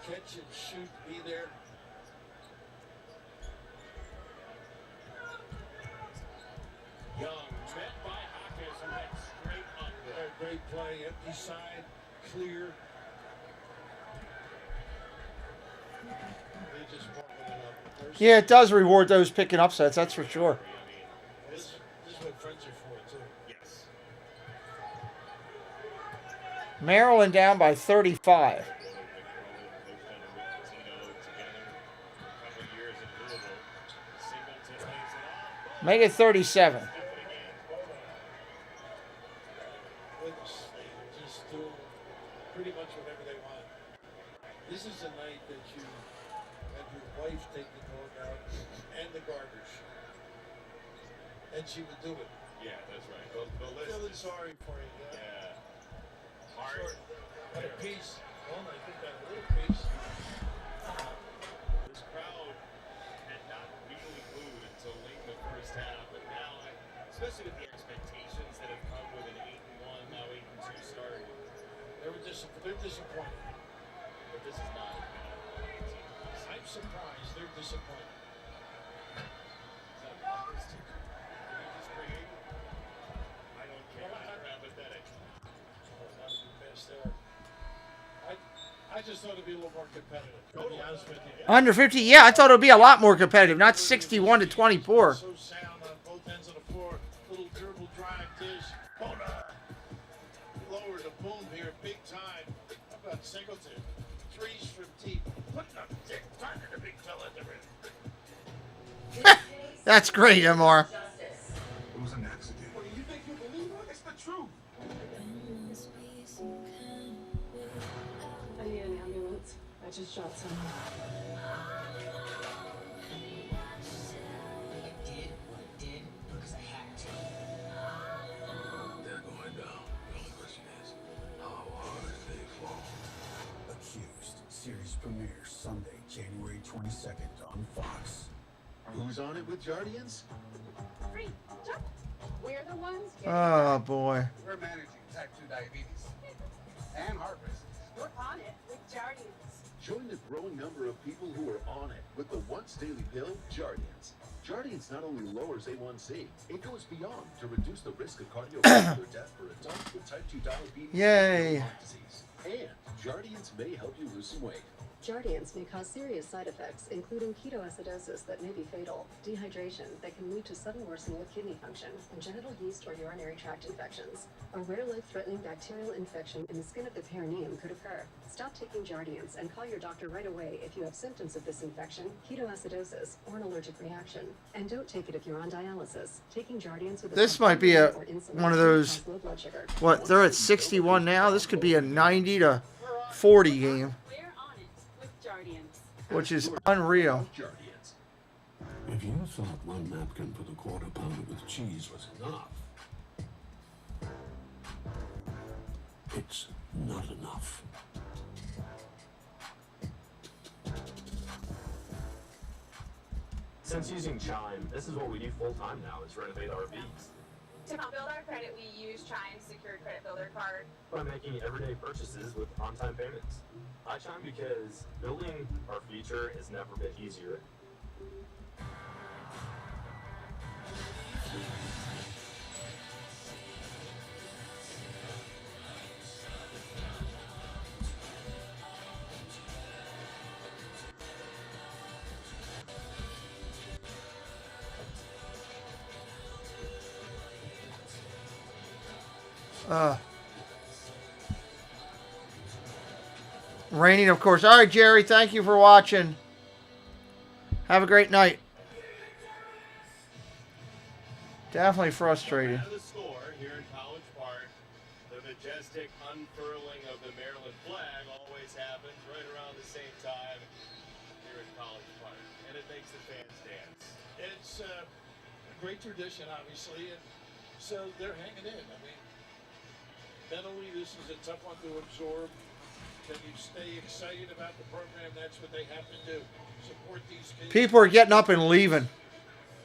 Catch and shoot, be there. Young met by Hawkins, who went straight up there. Great play, empty side, clear. They just walking it up. Yeah, it does reward those picking upsets, that's for sure. This is what friends are for, too. Yes. Maryland down by 35. Make it 37. Just do pretty much whatever they want. This is a night that you have your wife take the dog out and the garbage. and she would do it. Yeah, that's right. The list Feeling is, sorry for you. yeah. Short. Got a piece. Well, I think that little piece. This crowd had not really booed until late in the first half, but now, especially with the expectations that have come with an 8-1, now 8-2 start, They're disappointed. but this is not as bad. I'm surprised they're disappointed. Is that Buckers too? Did you just bring 8? I don't care. I'm apathetic. Not a good pass there. I just thought it'd be a little more competitive. To be honest with you. Under 50, yeah, I thought it would be a lot more competitive, not 61 to 24. So sound on both ends of the floor. Little dribble drive dish. Bona. Lower the boom here, big time. How about Singleton? Threes from deep. Putting up big time in the big fella at the rim. That's great, MR. It was an accident. Well, you think you believe her? It's the truth. I need an ambulance. I just shot someone. I did what I did because I had to. They're going down. The only question is, how hard they fall. Accused. Series premiere Sunday, January 22nd on Fox. Who's on it with Jardians? Free. Jump. We're the ones. Oh, boy. We're managing type 2 diabetes and heart racing. We're on it with Jardians. Join the growing number of people who are on it with the once daily pill, Jardians. Jardians not only lowers A1C, it goes beyond to reduce the risk of cardiovascular death for adults with type 2 diabetes Yay. and heart disease. And Jardians may help you lose some weight. Jardians may cause serious side effects, including ketoacidosis that may be fatal, dehydration that can lead to sudden worsening of kidney function, and genital yeast or urinary tract infections. A rare life-threatening bacterial infection in the skin of the perineum could occur. Stop taking Jardians and call your doctor right away if you have symptoms of this infection, ketoacidosis, or an allergic reaction. And don't take it if you're on dialysis. Taking Jardians with This might be one of those, what, they're at 61 now? This could be a 90 to 40 game, which is unreal. If you thought one napkin for the quarter pounder with cheese was enough, it's not enough. Since using Chime, this is what we do full time now, is renovate RVs. To help build our credit, we use Chime's Secured Credit Builder card. By making everyday purchases with on-time payments. I Chime because building our future has never been easier. Raining, of course. All right, Jerry, thank you for watching. Have a great night. Definitely frustrated. The score here in College Park, the majestic unfurling of the Maryland flag always happens right around the same time here in College Park, and it makes the fans dance. It's a great tradition, obviously, and so they're hanging in. I mean, mentally, this is a tough one to absorb. Can you stay excited about the program? That's what they have to do. Support these kids. People are getting up and leaving.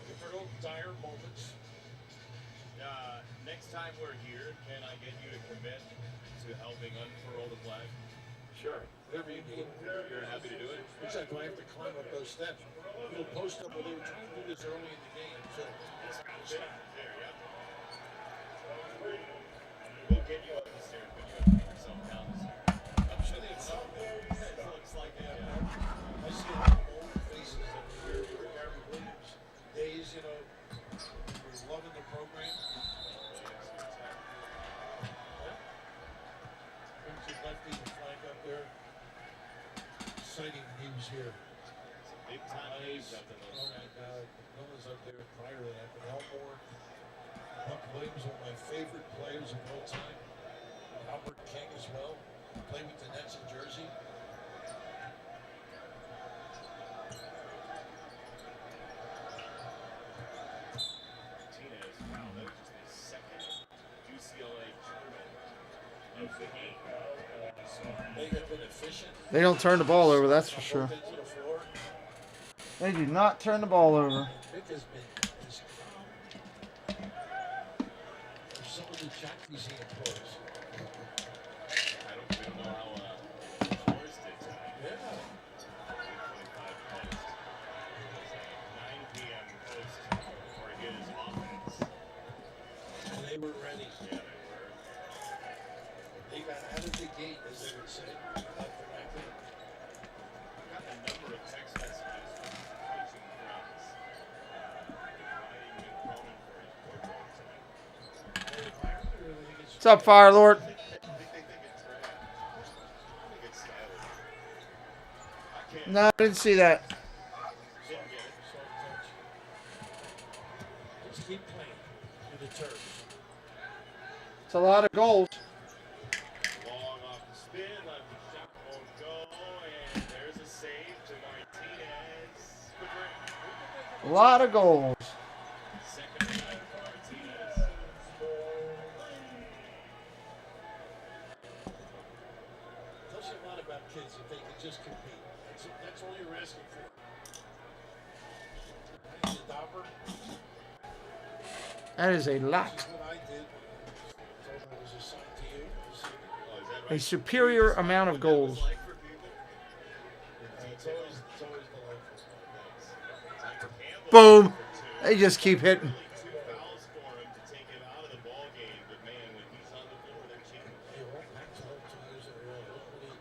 Difficult, dire moments. Next time we're here, can I get you to commit to helping unfurl the flag? Sure. Whatever you need. You're happy to do it? Exactly. I have to climb up those steps. We'll post up. Well, they were trying to do this early in the game, so it's kind of stop. There, yeah. We'll get you up the stairs, but you have to get yourself down the stairs. I'm sure they have it looks like I see a lot of old faces up here. Gary Williams days, you know, we're loving the program. Brings your lefty flag up there. Exciting news here. Big time news up in those. Oh my God, Noah's up there prior to that, but Elmore, Buck Williams, one of my favorite players of all time. Albert King as well. Played with the Nets in Jersey. Martinez They don't turn the ball over, that's for sure. They do not turn the ball over. Vic has been some of the jackies he employs. I don't know how Forrest did tonight. Yeah. 25 post. It was a 9 p.m. post for his offense. And they were ready. Yeah, they were. They got out of the gate, as they would say. Left the record. Got a number of text messages from coaching friends. Inviting Mick Cronin for his boardwalk tonight. What's up, Fire Lord? I think it's right. I think it's stylish. I can't. No, I didn't see that. Just keep playing with the turf. It's a lot of goals. Long off the spin, left the shot won't go, and there's a save to Martinez. A lot of goals. Second time for Martinez. Tells you a lot about kids if they can just compete. That's all you're asking for. He's a dopper. That is a lot. This is what I did. Told I was assigned to you. A superior amount of goals. It's always the life. Boom. They just keep hitting. 2 fouls for him to take him out of the ball game, but man, when he's on the floor, they're cheating. They won't back to 2 years in a row. Hopefully,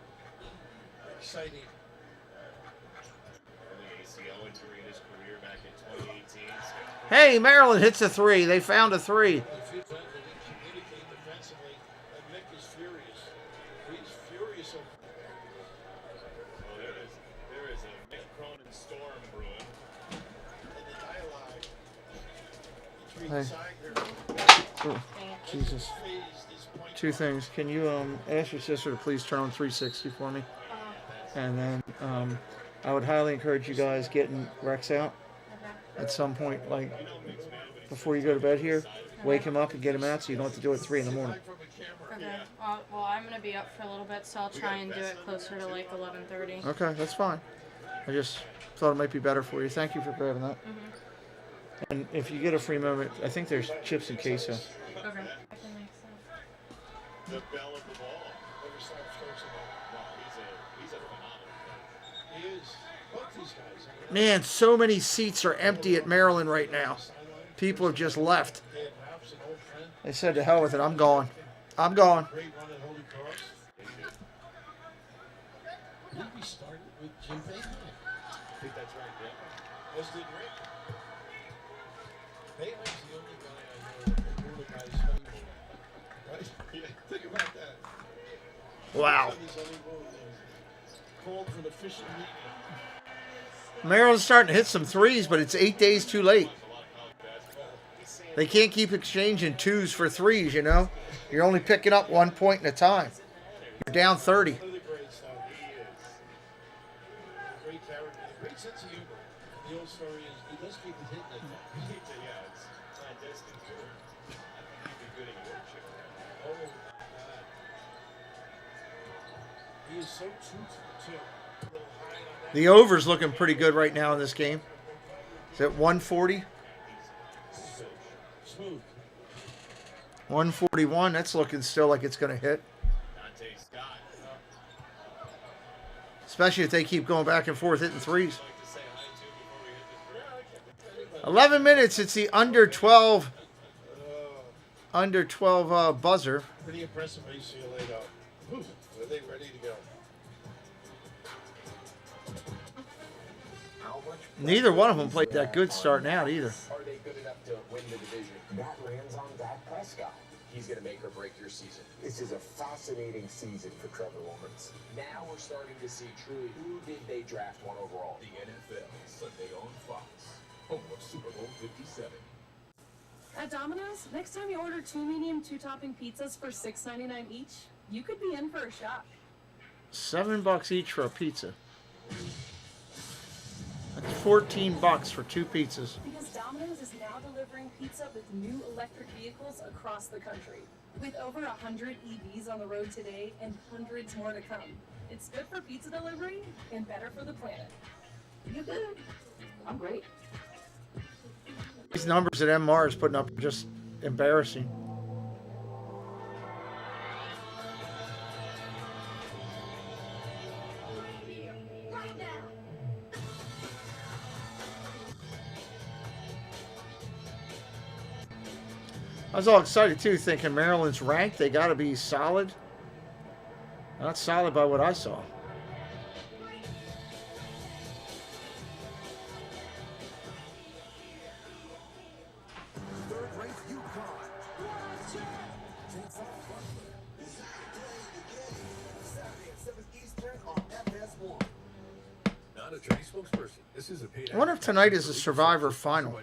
exciting. Early ACL injury in his career back in 2018. Hey, Maryland hits a 3. They found a 3. If you let them communicate defensively, and Mick is furious. He's furious over. Oh, there is a Mick Cronin storm brewing. And the dialogue between Hey. Tiger Oh, Jesus. 2 things. Can you ask your sister to please turn on 360 for me? And then I would highly encourage you guys getting Rex out at some point, like before you go to bed here. Wake him up and get him out so you don't have to do it at 3 in the morning. Okay. Well, I'm gonna be up for a little bit, so I'll try and do it closer to like 11:30. Okay, that's fine. I just thought it might be better for you. Thank you for grabbing that. And if you get a free moment, I think there's chips and queso. Okay. I can make some. The bell of the ball. Never stops coaching. No, he's a phenomenal player. He is. Both these guys. Man, so many seats are empty at Maryland right now. People have just left. They had Ralph's an old friend. They said to hell with it. I'm gone. I'm gone. Great run at Holy Cross. Didn't we start with Jim Bateman? I think that's right, yeah. As did Rick. Bateman's the only guy I know that can rule a guy's honeymoon. Right? Yeah, think about that. Wow. His honeymoon called for the fishing meeting. Maryland's starting to hit some 3s, but it's 8 days too late. They can't keep exchanging 2s for 3s, you know? You're only picking up 1 point at a time. You're down 30. One of the greats, though. He is. A great character. A great sense of humor. And the old story is he does keep it hitting it. Yeah, it's clandestine for him. I think he'd be good at Yorkshire. Oh, my God. He is so truthful, too. A little high on that. The over's looking pretty good right now in this game. Is it 140? Smooth. 141. That's looking still like it's going to hit. Dante Scott. Especially if they keep going back and forth hitting 3s. I'd like to say hi to before we hit this break. 11 minutes. It's the under 12 buzzer. Pretty impressive UCLA, though. Are they ready to go? Neither one of them played that good starting out either. Are they good enough to win the division? That lands on Dak Prescott. He's going to make or break your season. This is a fascinating season for Trevor Lawrence. Now we're starting to see truly who did they draft 1 overall. The NFL, Sunday on Fox, home of Super Bowl 57. At Domino's, next time you order 2 medium 2-topping pizzas for $6.99 each, you could be in for a shock. $7 each for a pizza. That's $14 for 2 pizzas. Because Domino's is now delivering pizza with new electric vehicles across the country. With over 100 EVs on the road today and hundreds more to come, it's good for pizza delivery and better for the planet. You good? I'm great. These numbers that MR is putting up are just embarrassing. I was all excited too, thinking Maryland's ranked. They got to be solid. Not solid by what I saw. Not a trainee spokesperson. This is a paid I wonder if tonight is a Survivor final.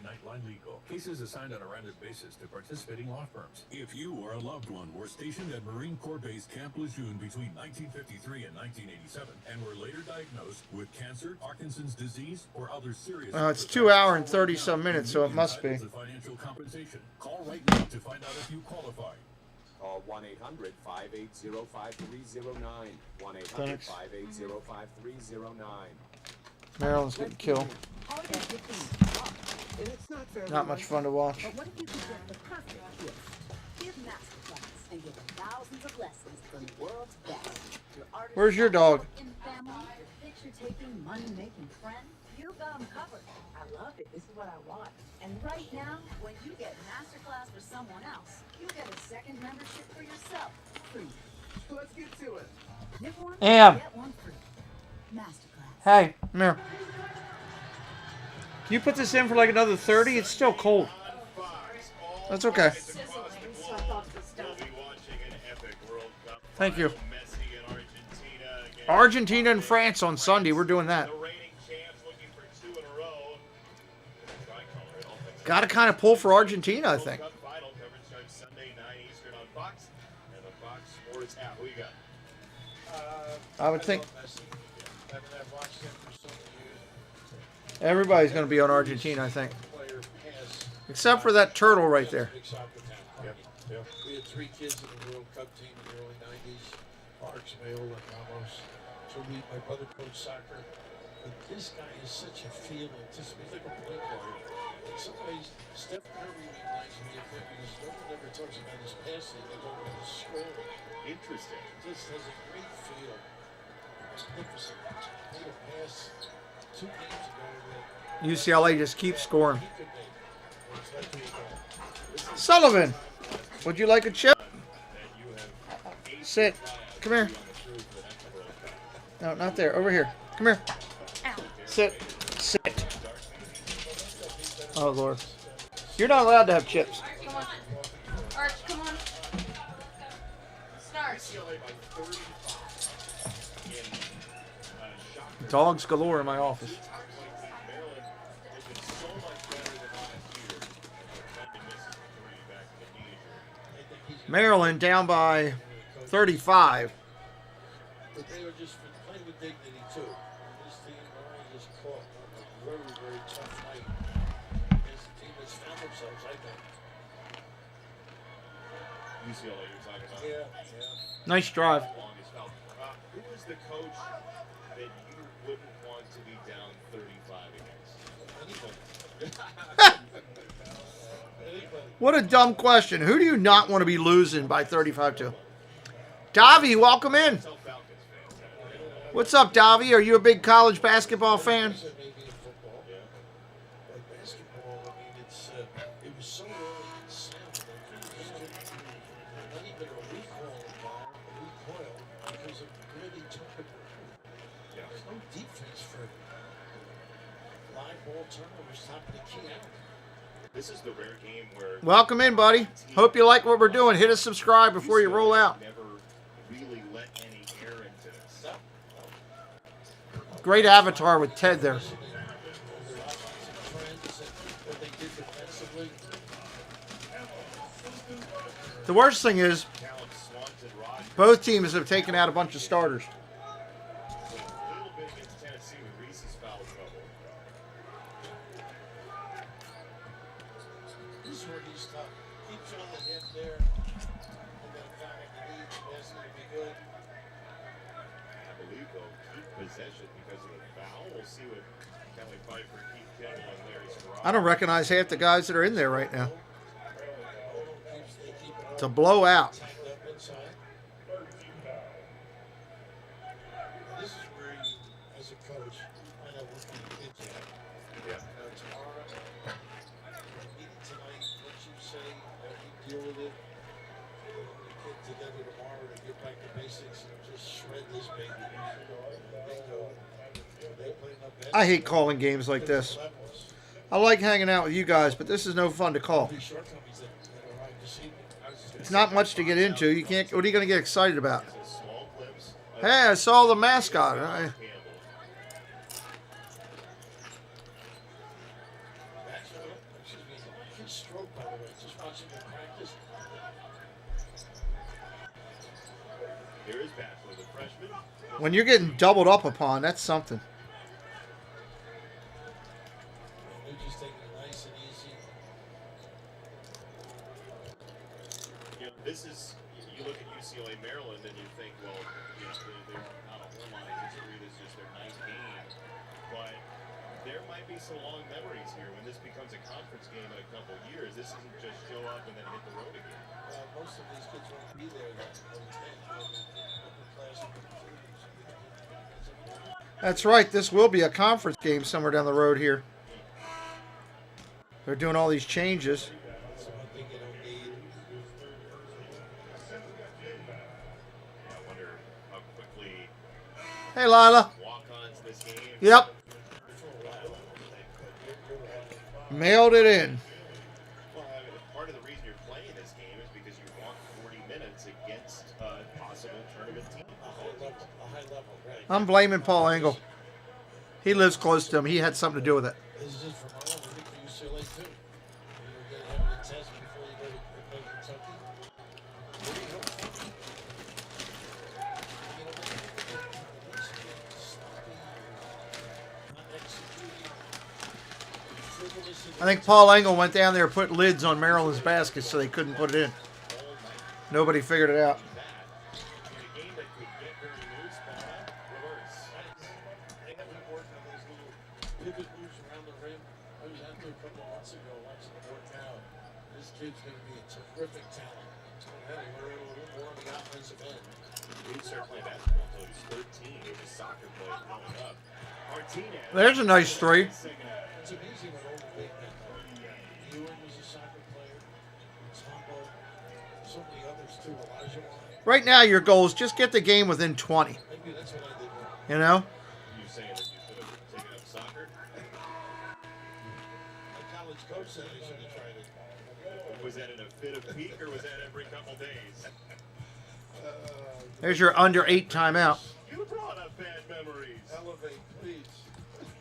Cases assigned on a random basis to participating law firms. If you or a loved one were stationed at Marine Corps Base Camp Lejeune between 1953 and 1987 and were later diagnosed with cancer, Parkinson's disease, or other serious It's 2 hours and 30 some minutes, so it must be. financial compensation. Call right now to find out if you qualify. Call 1-800-580-5309. 1-800-580-5309. Maryland's getting killed. Not much fun to watch. But what if you could get the perfect gift? Give Masterclass and get thousands of lessons from the world's best. Where's your dog? In family, your picture-taking, money-making friend, you got them covered. I love it. This is what I want. And right now, when you get Masterclass for someone else, you get a second membership for yourself. Free. Let's get to it. Get one, get one free. Masterclass. Hey, come here. Can you put this in for like another 30? It's still cold. That's okay. Thank you. Argentina and France on Sunday. We're doing that. Got to kind of pull for Argentina, I think. I would think everybody's going to be on Argentina, I think. Except for that turtle right there. We had 3 kids in the World Cup team in the early 90s. Parks, Mayola, Ramos. So my brother coached soccer. But this guy is such a field anticipator. He's like a point guard. In some ways, Steph Curry reminds me of him because no one ever talks about his passing. They talk about his scoring. Interesting. Just has a great feel. Magnificent. Made a pass 2 games ago that UCLA just keeps scoring. Sullivan, would you like a chip? Sit. Come here. No, not there. Over here. Come here. Sit. Sit. Oh, Lord. You're not allowed to have chips. Come on. Arch, come on. Start. Dogs galore in my office. Maryland down by 35. But they were just playing with dignity too. This team already just caught a very, very tough fight against a team that's found themselves, I think. UCLA, you're talking about? Yeah. Nice drive. Who is the coach that you wouldn't want to be down 35 against? What a dumb question. Who do you not want to be losing by 35 to? Davi, welcome in. What's up, Davi? Are you a big college basketball fan? Maybe in football. Yeah. Like basketball, I mean, it was so early and sound. Not even a recoil involved, a recoil, because of where they took it. There's no defense for live ball turnovers, top of the key out. This is the rare game where Welcome in, buddy. Hope you like what we're doing. Hit a subscribe before you roll out. never really let any air into this. Great avatar with Ted there. The worst thing is, both teams have taken out a bunch of starters. This is where he's tough. Keeps on the hip there. And I believe they'll keep possession because of the foul. We'll see what Kelly Pfeiffer, Keith Kittle, and Larry Stroud. I don't recognize half the guys that are in there right now. It's a blowout. This is where you, as a coach, find out what kind of kids you have. Yeah. Tomorrow, meeting tonight, what you say, how you deal with it. Put the kid together tomorrow to get back to basics and just shred this baby. They play enough bad. I hate calling games like this. I like hanging out with you guys, but this is no fun to call. It's not much to get into. You can't. What are you going to get excited about? Hey, I saw the mascot. Here is Bachelor, the freshman. When you're getting doubled up upon, that's something. They're just taking it nice and easy. You know, this is, you look at UCLA, Maryland, and you think, well, you know, they're not a whole lot of history. This is just their ninth game. But there might be some long memories here when this becomes a conference game in a couple of years. This isn't just show up and then hit the road again. Most of these kids won't be there. That's right. This will be a conference game somewhere down the road here. They're doing all these changes. I wonder how quickly Hey, Lila. walk-ons this game. Yep. Mailed it in. Well, I mean, part of the reason you're playing this game is because you want 40 minutes against a possible tournament team. A high level, right? I'm blaming Paul Engel. He lives close to him. He had something to do with it. This is for Maryland, I think for UCLA too. You're going to have a test before you go to play Kentucky. There you go. I think Paul Engel went down there and put lids on Maryland's baskets so they couldn't put it in. Nobody figured it out. They haven't worked on those little pivot moves around the rim. I was out there a couple of months ago watching them work out. This kid's going to be a terrific talent. Had to learn a little more on the offensive end. He didn't start playing basketball until he was 13. He was a soccer player growing up. Martinez. There's a nice three. It's amazing what all the big men know. Ewing was a soccer player. Tombo. So many others too. Elijah Wan. Right now, your goal is just get the game within 20. Maybe that's what I did wrong. You know? You saying that you should have taken up soccer? My college coach said I should have tried it. Was that in a fit of pique or was that every couple days? There's your under 8 timeout. You brought up bad memories. Elevate, please.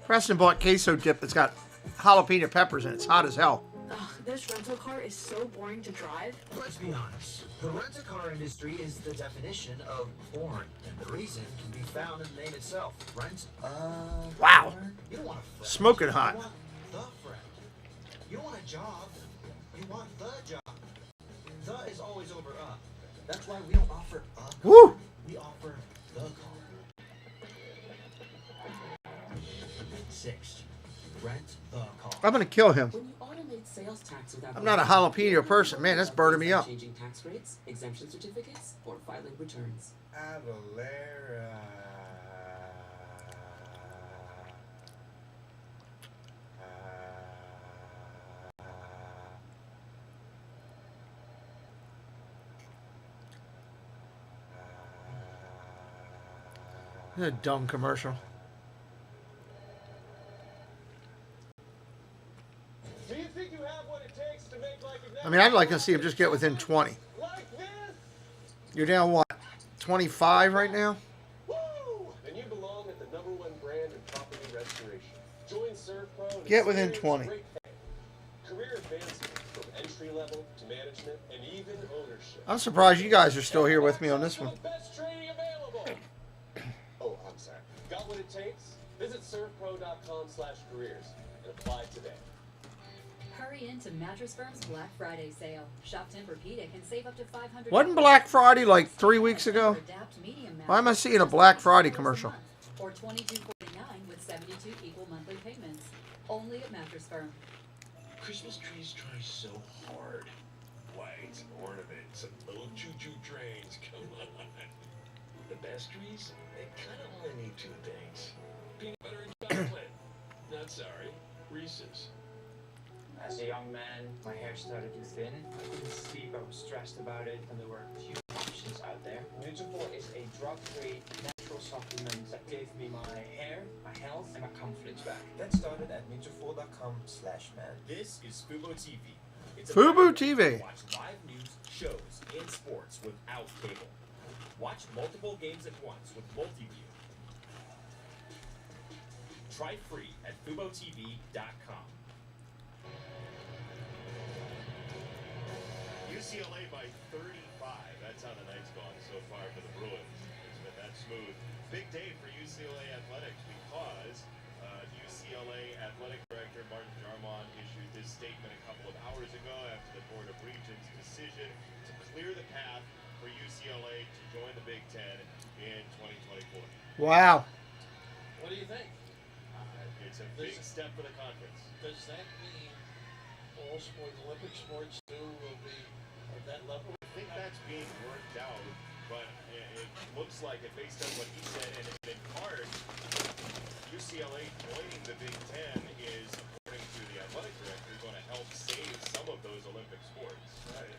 Preston bought queso dip that's got jalapeno peppers in it. It's hot as hell. Ugh, this rental car is so boring to drive. Let's be honest. The rent-a-car industry is the definition of boring. And the reason can be found in the name itself. Rent a Wow. car. You don't want a friend. Smoking hot. You want the friend. You don't want a job. You want the job. The is always over up. That's why we don't offer a car. Woo! We offer the car. 6. Rent the car. I'm going to kill him. When you automate sales tax without I'm not a jalapeno person. Man, that's burning me up. changing tax rates, exemption certificates, or filing returns. Avalera. This is a dumb commercial. Do you think you have what it takes to make like I mean, I'd like to see him just get within 20. like this? You're down, what, 25 right now? Then you belong at the #1 brand in property restoration. Join ServPro and Get within experience 20. great pay, career advancement from entry level to management and even ownership. I'm surprised you guys are still here with me on this one. Best training available. Oh, I'm sorry. Got what it takes? Visit servpro.com/careers and apply today. Hurry into Mattress Firm's Black Friday sale. Shop Tempur-Pedic and save up to $500. Wasn't Black Friday like 3 weeks ago? Why am I seeing a Black Friday commercial? Or $22.49 with 72 equal monthly payments. Only at Mattress Firm. Christmas trees try so hard. Lights, ornaments, and little choo-choo trains. Come on. The best trees, they kind of only need two things. Peanut butter and chocolate. Not sorry. Reese's. As a young man, my hair started to thin. I couldn't sleep, I was stressed about it, and there were few options out there. Nutrafol is a drug-free, natural supplement that gave me my hair, my health, and my confidence back. That started at Nutrafol.com/man. This is Fubo TV. It's Fubo TV. Watch live news, shows, and sports without cable. Watch multiple games at once with Multiview. Try free at FuboTV.com. UCLA by 35. That's how the night's gone so far for the Bruins. It's been that smooth. Big day for UCLA athletics because UCLA athletic director Martin Jarmon issued this statement a couple of hours ago after the Board of Regents' decision to clear the path for UCLA to join the Big Ten in 2024. Wow. What do you think? It's a big step for the conference. Does that mean all sports, Olympic sports too, will be at that level? I think that's being worked out, but it looks like it based on what he said, and in part, UCLA joining the Big Ten is, according to the athletic director, going to help save some of those Olympic sports. Right.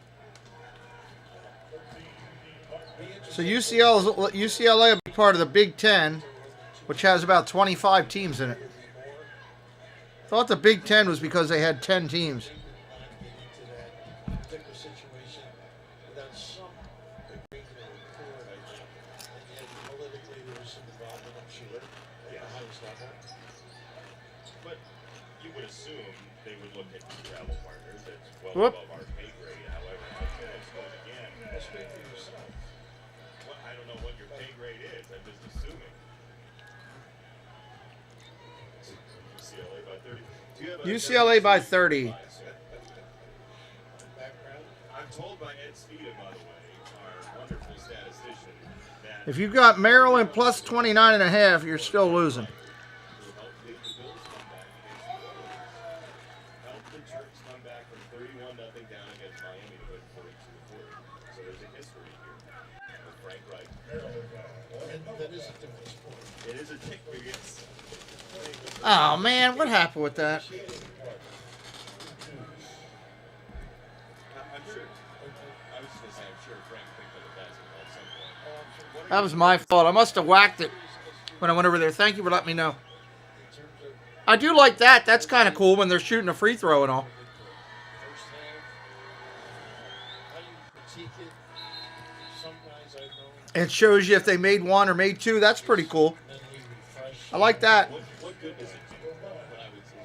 So UCLA will be part of the Big Ten, which has about 25 teams in it. Thought the Big Ten was because they had 10 teams. Particular situation without some agreement or accord, I think. And yet politically there was some involvement, I'm sure, at the highest level. But you would assume they would look at travel partners that's well Whoop. above our pay grade. However, I suppose again, Well, speak for yourself. well, I don't know what your pay grade is. I'm just assuming. UCLA by 30. Do you have a UCLA by 30. I'm told by Ed Speeda, by the way, our wonderful statistician, that If you've got Maryland plus 29.5, you're still losing. helped the Turks come back from 31-0 down against Miami to win 42-40. So there's a history here with Frank Reich. And that is a different sport. It is a different, yes. Oh, man, what happened with that? I'm sure. I was just going to say, I'm sure Frank picked up a basketball at some point. That was my fault. I must have whacked it when I went over there. Thank you for letting me know. I do like that. That's kind of cool when they're shooting a free throw and all. First half, how you critique it. Some guys I've known. It shows you if they made one or made two. That's pretty cool. I like that. What good does it do? What I would say.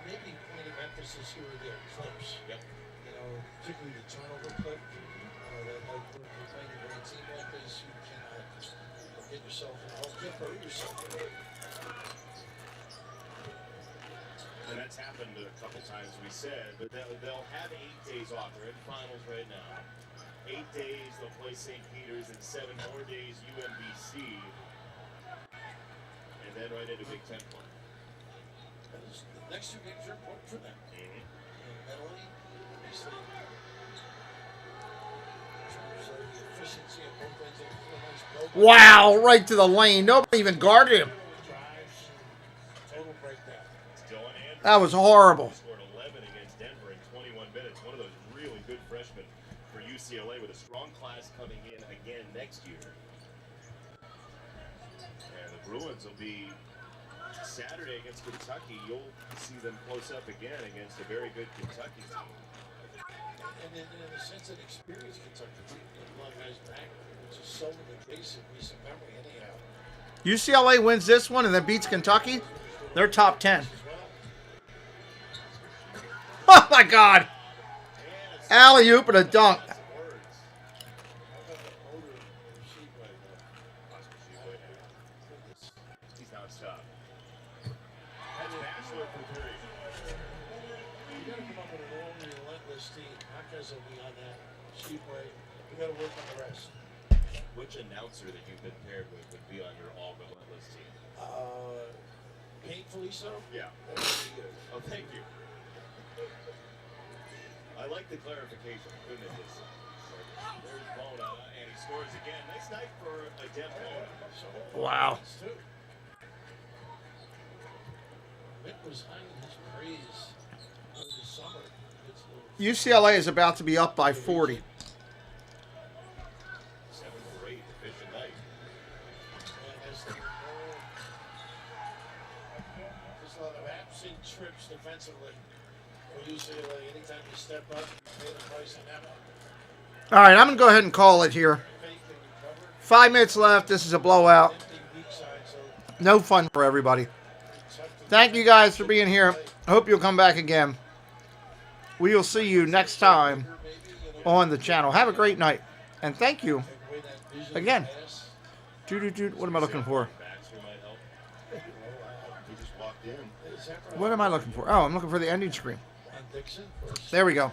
Maybe point of emphasis here or there, clips. Yep. You know, particularly the turnover clip. That like when you're playing with a team like this, you cannot get yourself involved. You can't hurt yourself. And that's happened a couple times, we said, but they'll have 8 days off. They're in finals right now. 8 days, they'll play St. Peter's, and 7 more days UMBC. And then right into Big Ten play. The next 2 games are important for them. Mentally, obviously, in terms of the efficiency of both ends of the floor. Wow, right to the lane. Nobody even guarded him. Drives, total breakdown. Dylan Andrews That was horrible. scored 11 against Denver in 21 minutes. One of those really good freshmen for UCLA with a strong class coming in again next year. And the Bruins will be Saturday against Kentucky. You'll see them close up again against a very good Kentucky team. And in a sense, an experienced Kentucky team. A lot of guys back, which is so in the case of recent memory, anyhow. UCLA wins this one and then beats Kentucky. They're top 10. Oh, my God. Alley-oop and a dunk. He's nonstop. That's Bachelor for 3. gotta come up with an all relentless team. Hawkeyes will be on that Speedway. We gotta work on the rest. Which announcer that you've been paired with would be on your all relentless team? Painfully so? Yeah. Oh, thank you. I like the clarification. Goodness. There's Bona, and he scores again. Nice night for a Deb Bona. Wow. Mick was hiding his praise over the summer. UCLA is about to be up by 40. 7 for 8, efficient night. There's a lot of absent trips defensively for UCLA. Anytime you step up, you pay the price on that one. All right, I'm going to go ahead and call it here. 5 minutes left. This is a blowout. No fun for everybody. Thank you guys for being here. I hope you'll come back again. We will see you next time on the channel. Have a great night. And thank you again. What am I looking for? What am I looking for? Oh, I'm looking for the ending screen. There we go.